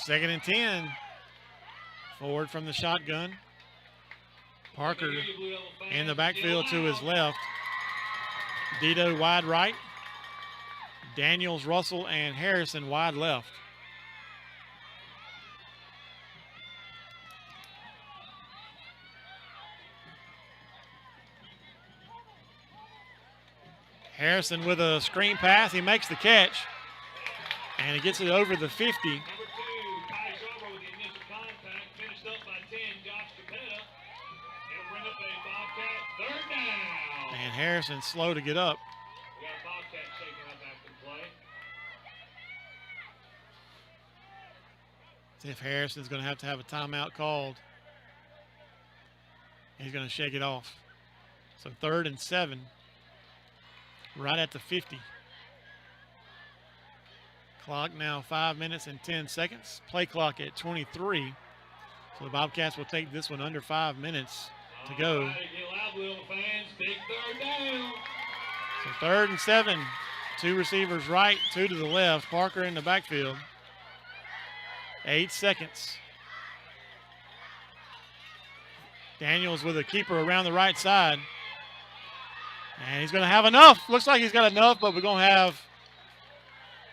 Second and 10. Forward from the shotgun. Parker in the backfield to his left. Dito wide right. Daniels, Russell, and Harrison wide left. Harrison with a screen pass. He makes the catch. And he gets it over the 50.
Number 2, Ty Sumrall with the initial contact. Finished up by 10, Josh Capetta. It'll bring up a Bobcat 3rd down.
And Harrison's slow to get up.
We got a Bobcat shaking up after the play.
See if Harrison's going to have a timeout called. He's going to shake it off. So 3rd and 7. Right at the 50. Clock now 5 minutes and 10 seconds. Play clock at 23. So the Bobcats will take this one under 5 minutes to go.
All right, get loud, Blue Devil fans. Big 3rd down.
So 3rd and 7. 2 receivers right, 2 to the left. Parker in the backfield. 8 seconds. Daniels with a keeper around the right side. And he's going to have enough. Looks like he's got enough, but we're going to have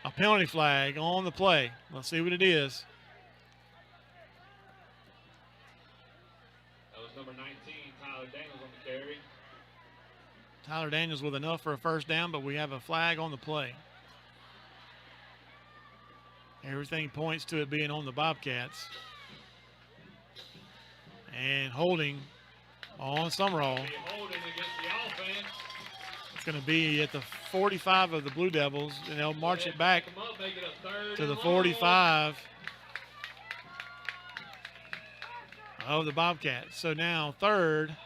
a penalty flag on the play. Let's see what it is.
That was number 19, Tyler Daniels on the carry.
Tyler Daniels with enough for a first down, but we have a flag on the play. Everything points to it being on the Bobcats. And holding on Sumrall.
Be holding against the offense.
It's going to be at the 45 of the Blue Devils, and they'll march it back
Come up, make it a 3rd
to the
and long.
45 of the Bobcats. So now 3rd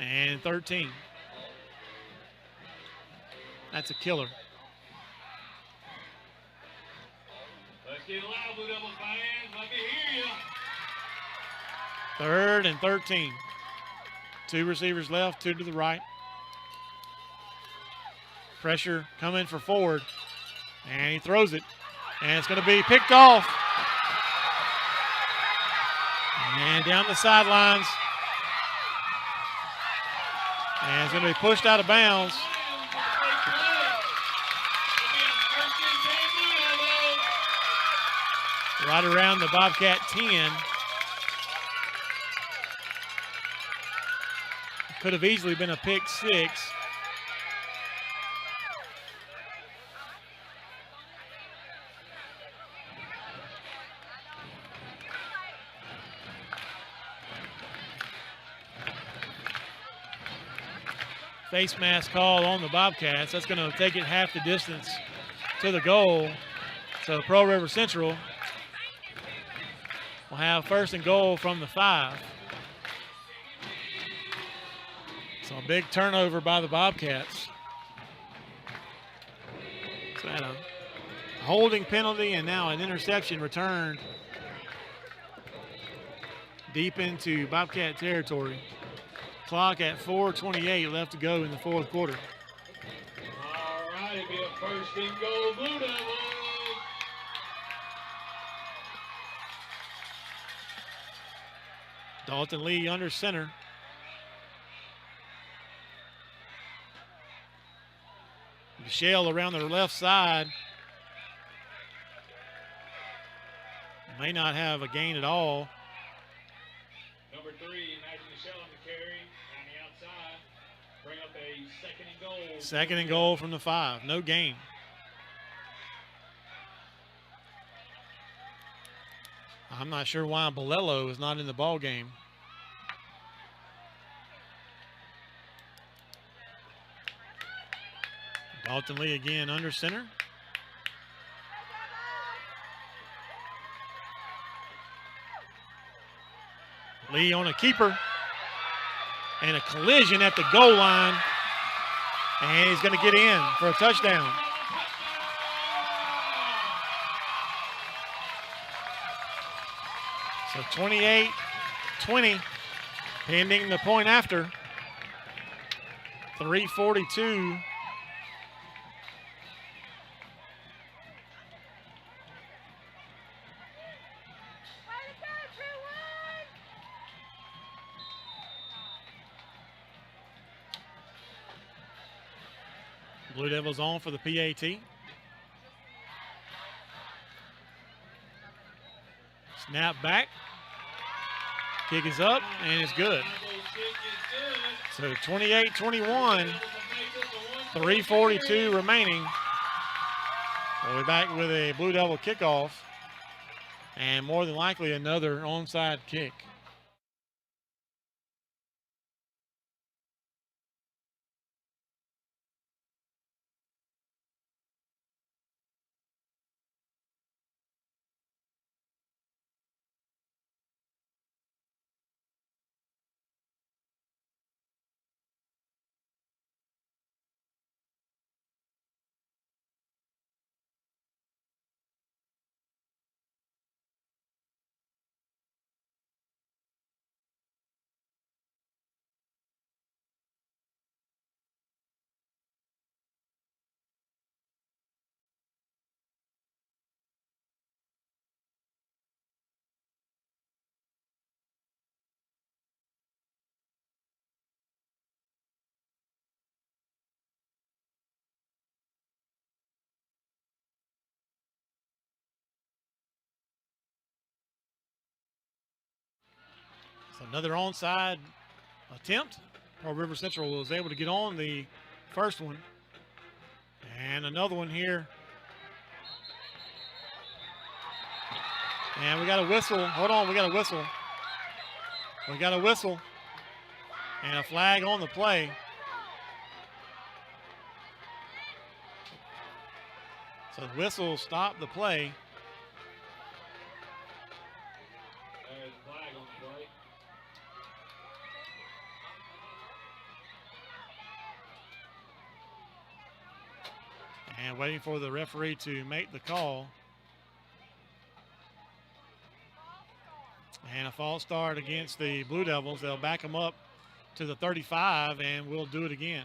and 13. That's a killer.
Let's get loud, Blue Devils fans. Let me hear you.
3rd and 13. 2 receivers left, 2 to the right. Pressure coming for Ford. And he throws it. And it's going to be picked off. And down the sidelines. And it's going to be pushed out of bounds. Right around the Bobcat 10. Could have easily been a pick 6. Face mask call on the Bobcats. That's going to take it half the distance to the goal. So Pearl River Central will have 1st and goal from the 5. So a big turnover by the Bobcats. So had a holding penalty and now an interception returned deep into Bobcat territory. Clock at 4:28 left to go in the 4th quarter.
All right, it'll be a 1st and goal, Blue Devils.
Dalton Lee under center. Michelle around the left side. May not have a gain at all.
Number 3, Imagine Michelle on the carry on the outside. Bring up a 2nd and goal.
2nd and goal from the 5. No gain. I'm not sure why Bolello is not in the ball game. Dalton Lee again under center. Lee on a keeper. And a collision at the goal line. And he's going to get in for a touchdown. So 28-20, pending the point after. 3:42. Blue Devils on for the PAT. Snap back. Kick is up, and it's good. So 28-21, 3:42 remaining. We'll be back with a Blue Devil kickoff, and more than likely another onside kick. So another onside attempt. Pearl River Central was able to get on the first one. And another one here. And we got a whistle. Hold on, we got a whistle. We got a whistle. And a flag on the play. So the whistle stopped the play.
There's a flag on the play.
And waiting for the referee to make the call. And a false start against the Blue Devils. They'll back them up to the 35, and we'll do it again.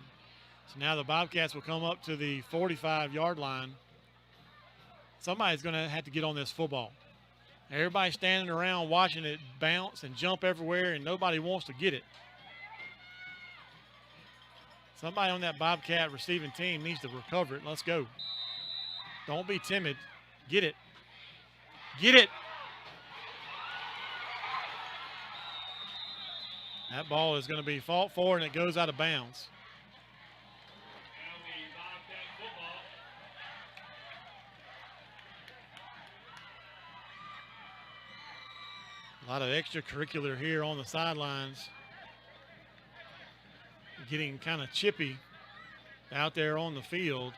So now the Bobcats will come up to the 45-yard line. Somebody's going to have to get on this football. Everybody's standing around watching it bounce and jump everywhere, and nobody wants to get it. Somebody on that Bobcat receiving team needs to recover it. Let's go. Don't be timid. Get it. Get it. That ball is going to be fought for, and it goes out of bounds.
Now the Bobcat football.
A lot of extracurricular here on the sidelines. Getting kind of chippy out there on the field.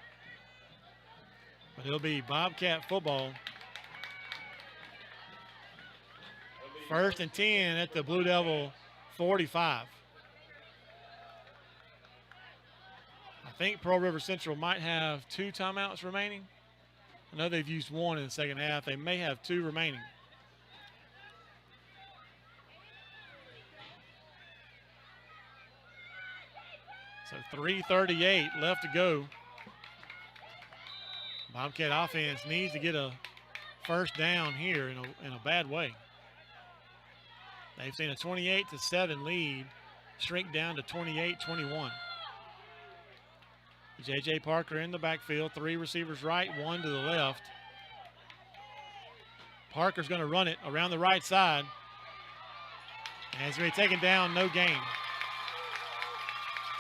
But it'll be Bobcat football. First and 10 at the Blue Devil 45. I think Pearl River Central might have 2 timeouts remaining. I know they've used 1 in the second half. They may have 2 remaining. So 3:38 left to go. Bobcat offense needs to get a first down here in a bad way. They've seen a 28-7 lead shrink down to 28-21. J.J. Parker in the backfield, 3 receivers right, 1 to the left. Parker's going to run it around the right side. And it's going to be taken down, no gain.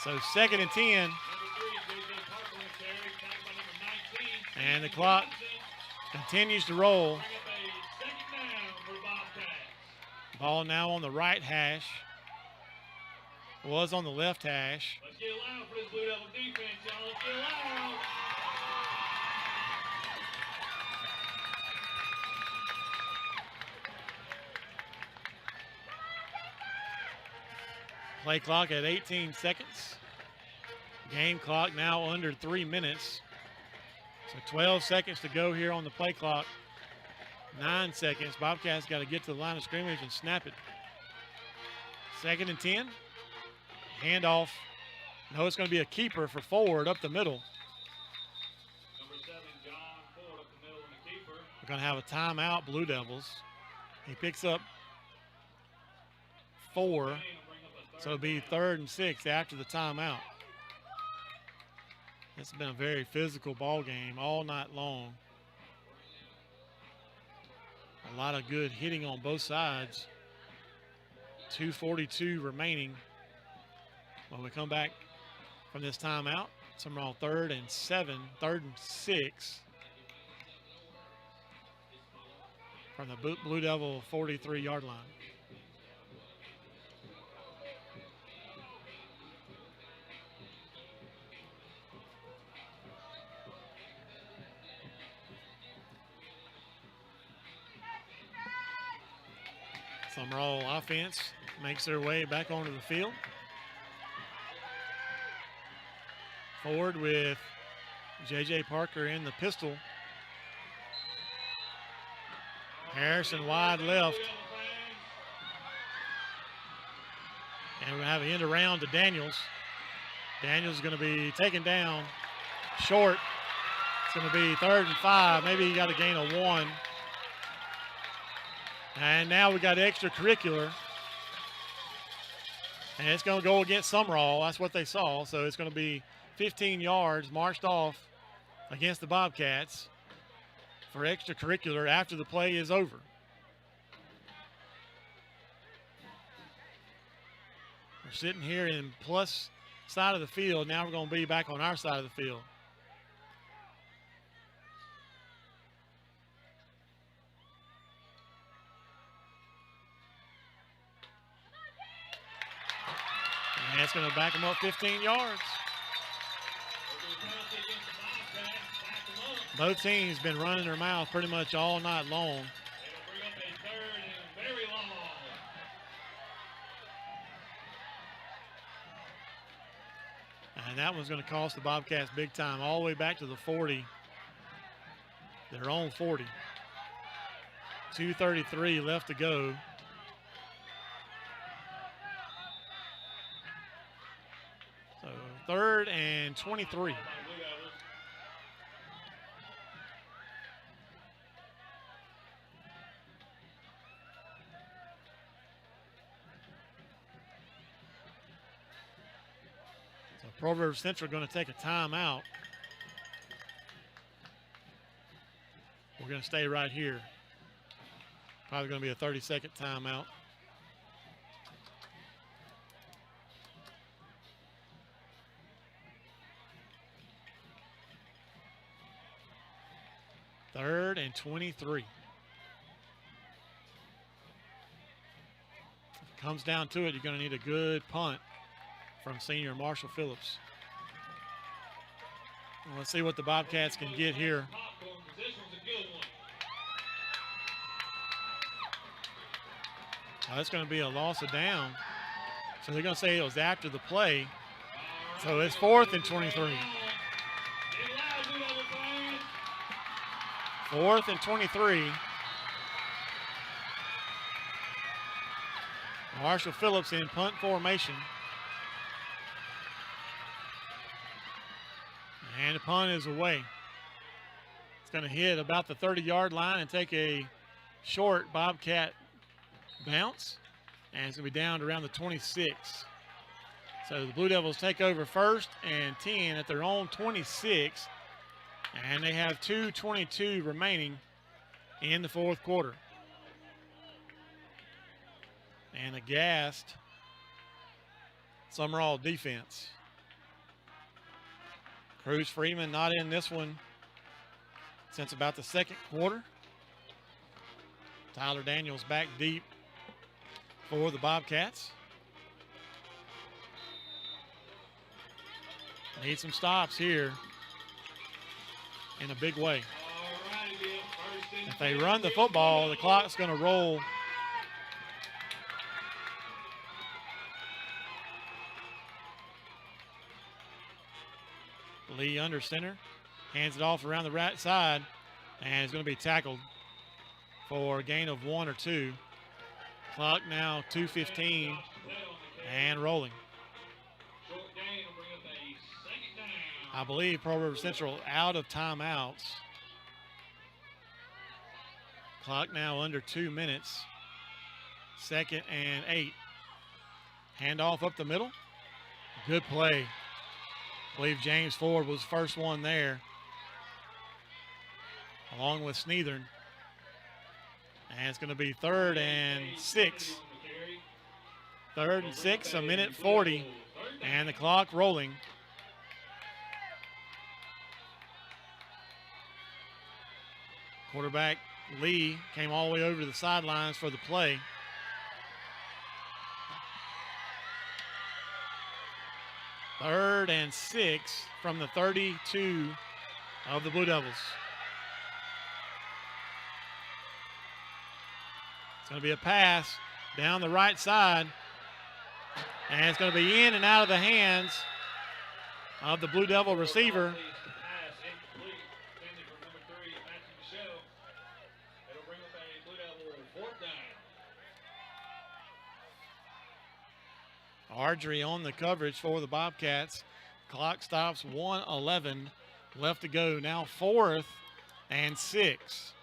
So 2nd and 10. And the clock continues to roll. Ball now on the right hash. Was on the left hash.
Let's get loud for this Blue Devil defense, y'all. Let's get loud.
Play clock at 18 seconds. Game clock now under 3 minutes. So 12 seconds to go here on the play clock. 9 seconds. Bobcats got to get to the line of scrimmage and snap it. 2nd and 10. Handoff. No, it's going to be a keeper for Ford up the middle.
Number 7, John Ford up the middle and the keeper.
We're going to have a timeout, Blue Devils. He picks up 4. So it'll be 3rd and 6 after the timeout. It's been a very physical ball game all night long. A lot of good hitting on both sides. 2:42 remaining. When we come back from this timeout, Sumrall 3rd and 7, 3rd and 6 from the Blue Devil 43-yard line. Sumrall offense makes their way back onto the field. Ford with J.J. Parker in the pistol. Harrison wide left. And we're going to have an end around to Daniels. Daniels is going to be taken down short. It's going to be 3rd and 5. Maybe he got a gain of 1. And now we got extracurricular. And it's going to go against Sumrall. That's what they saw. So it's going to be 15 yards marched off against the Bobcats for extracurricular after the play is over. We're sitting here in plus side of the field. Now we're going to be back on our side of the field. And it's going to back them up 15 yards. Both teams been running their mouth pretty much all night long.
It'll bring up a 3rd and very long.
And And that one's going to cost the Bobcats big time, all the way back to the 40. Their own 40. 2:33 left to go. So 3rd and 23. So Pearl River Central going to take a timeout. We're going to stay right here. Probably going to be a 30-second timeout. Third and 23. If it comes down to it, you're going to need a good punt from senior Marshall Phillips. And let's see what the Bobcats can get here. That's going to be a loss of down. So they're going to say it was after the play. So it's 4th and 23. 4th and 23. Marshall Phillips in punt formation. And the punt is away. It's going to hit about the 30-yard line and take a short Bobcat bounce. And it's going to be down to around the 26. So the Blue Devils take over 1st and 10 at their own 26. And they have 2:22 remaining in the 4th quarter. And a gassed Sumrall defense. Cruz Freeman not in this one since about the 2nd quarter. Tyler Daniels back deep for the Bobcats. Need some stops here in a big way. If they run the football, the clock's going to roll. Lee under center, hands it off around the right side, and it's going to be tackled for a gain of 1 or 2. Clock now 2:15 and rolling. I believe Pearl River Central out of timeouts. Clock now under 2 minutes. 2nd and 8. Handoff up the middle. Good play. I believe James Ford was the first one there, along with Sneathern. And it's going to be 3rd and 6. 3rd and 6, a minute 40, and the clock rolling. Quarterback Lee came all the way over to the sidelines for the play. Third and 6 from the 32 of the Blue Devils. It's going to be a pass down the right side, and it's going to be in and out of the hands of the Blue Devil receiver. Ardrey on the coverage for the Bobcats. Clock stops 1:11 left to go. Now 4th and 6.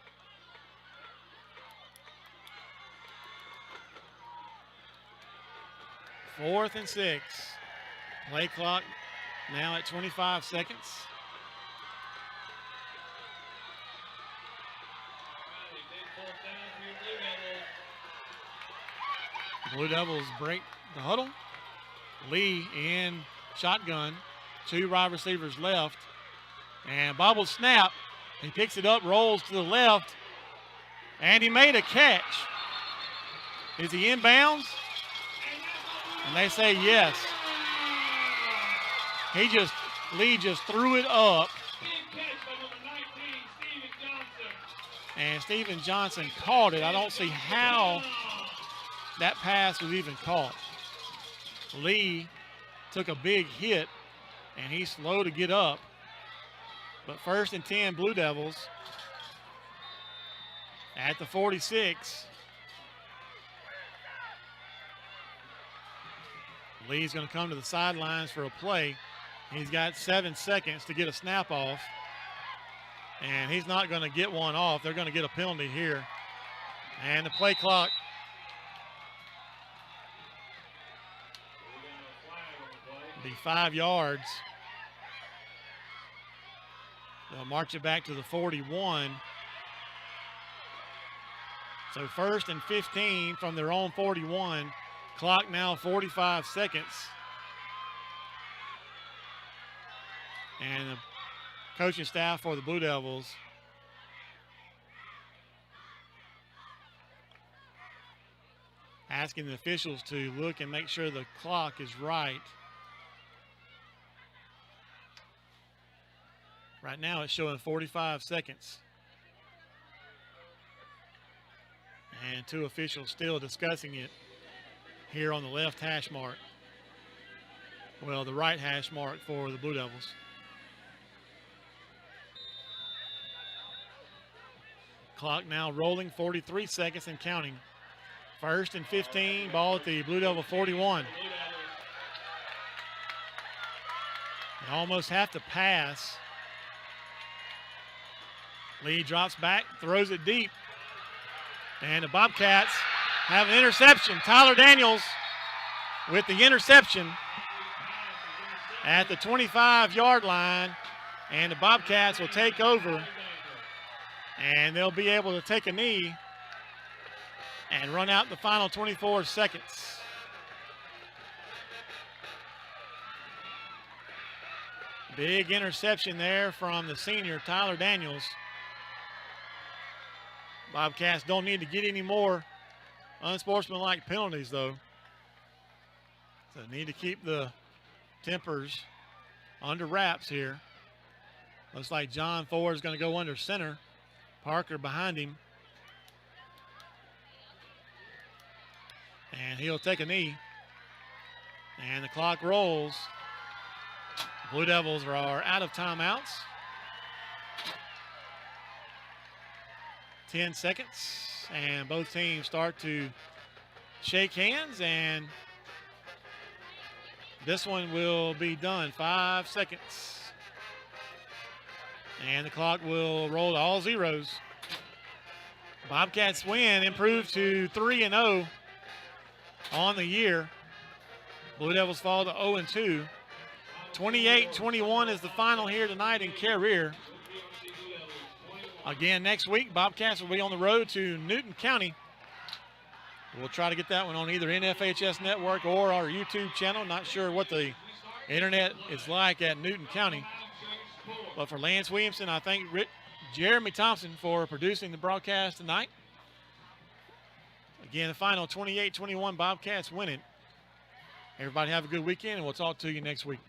Fourth and 6. Play clock now at 25 seconds. Blue Devils break the huddle. Lee in shotgun. 2 wide receivers left. And bobbled snap. He picks it up, rolls to the left, and he made a catch. Is he inbounds? And they say yes. Lee just threw it up. And Stephen Johnson caught it. I don't see how that pass was even caught. Lee took a big hit and he's slow to get up. But 1st and 10 Blue Devils at the 46. Lee's going to come to the sidelines for a play. He's got 7 seconds to get a snap off, and he's not going to get one off. They're going to get a penalty here. And the play clock will be 5 yards. They'll march it back to the 41. So 1st and 15 from their own 41. Clock now 45 seconds. And the coaching staff for the Blue Devils asking the officials to look and make sure the clock is right. Right now it's showing 45 seconds. And 2 officials still discussing it here on the left hash mark. Well, the right hash mark for the Blue Devils. Clock now rolling, 43 seconds and counting. 1st and 15, ball at the Blue Devil 41. They almost have to pass. Lee drops back, throws it deep. And the Bobcats have an interception. Tyler Daniels with the interception at the 25-yard line. And the Bobcats will take over. And they'll be able to take a knee and run out the final 24 seconds. Big interception there from the senior, Tyler Daniels. Bobcats don't need to get any more unsportsmanlike penalties, though. So they need to keep the tempers under wraps here. Looks like John Ford is going to go under center. Parker behind him. And he'll take a knee. And the clock rolls. Blue Devils are out of timeouts. 10 seconds. And both teams start to shake hands. And this one will be done. 5 seconds. And the clock will roll to all zeros. Bobcats win, improve to 3-0 on the year. Blue Devils fall to 0-2. 28-21 is the final here tonight in Carrier. Again, next week, Bobcats will be on the road to Newton County. We'll try to get that one on either NFHS Network or our YouTube channel. Not sure what the internet is like at Newton County. But for Lance Williamson, I thank Jeremy Thompson for producing the broadcast tonight. Again, the final 28-21, Bobcats win it. Everybody have a good weekend, and we'll talk to you next week.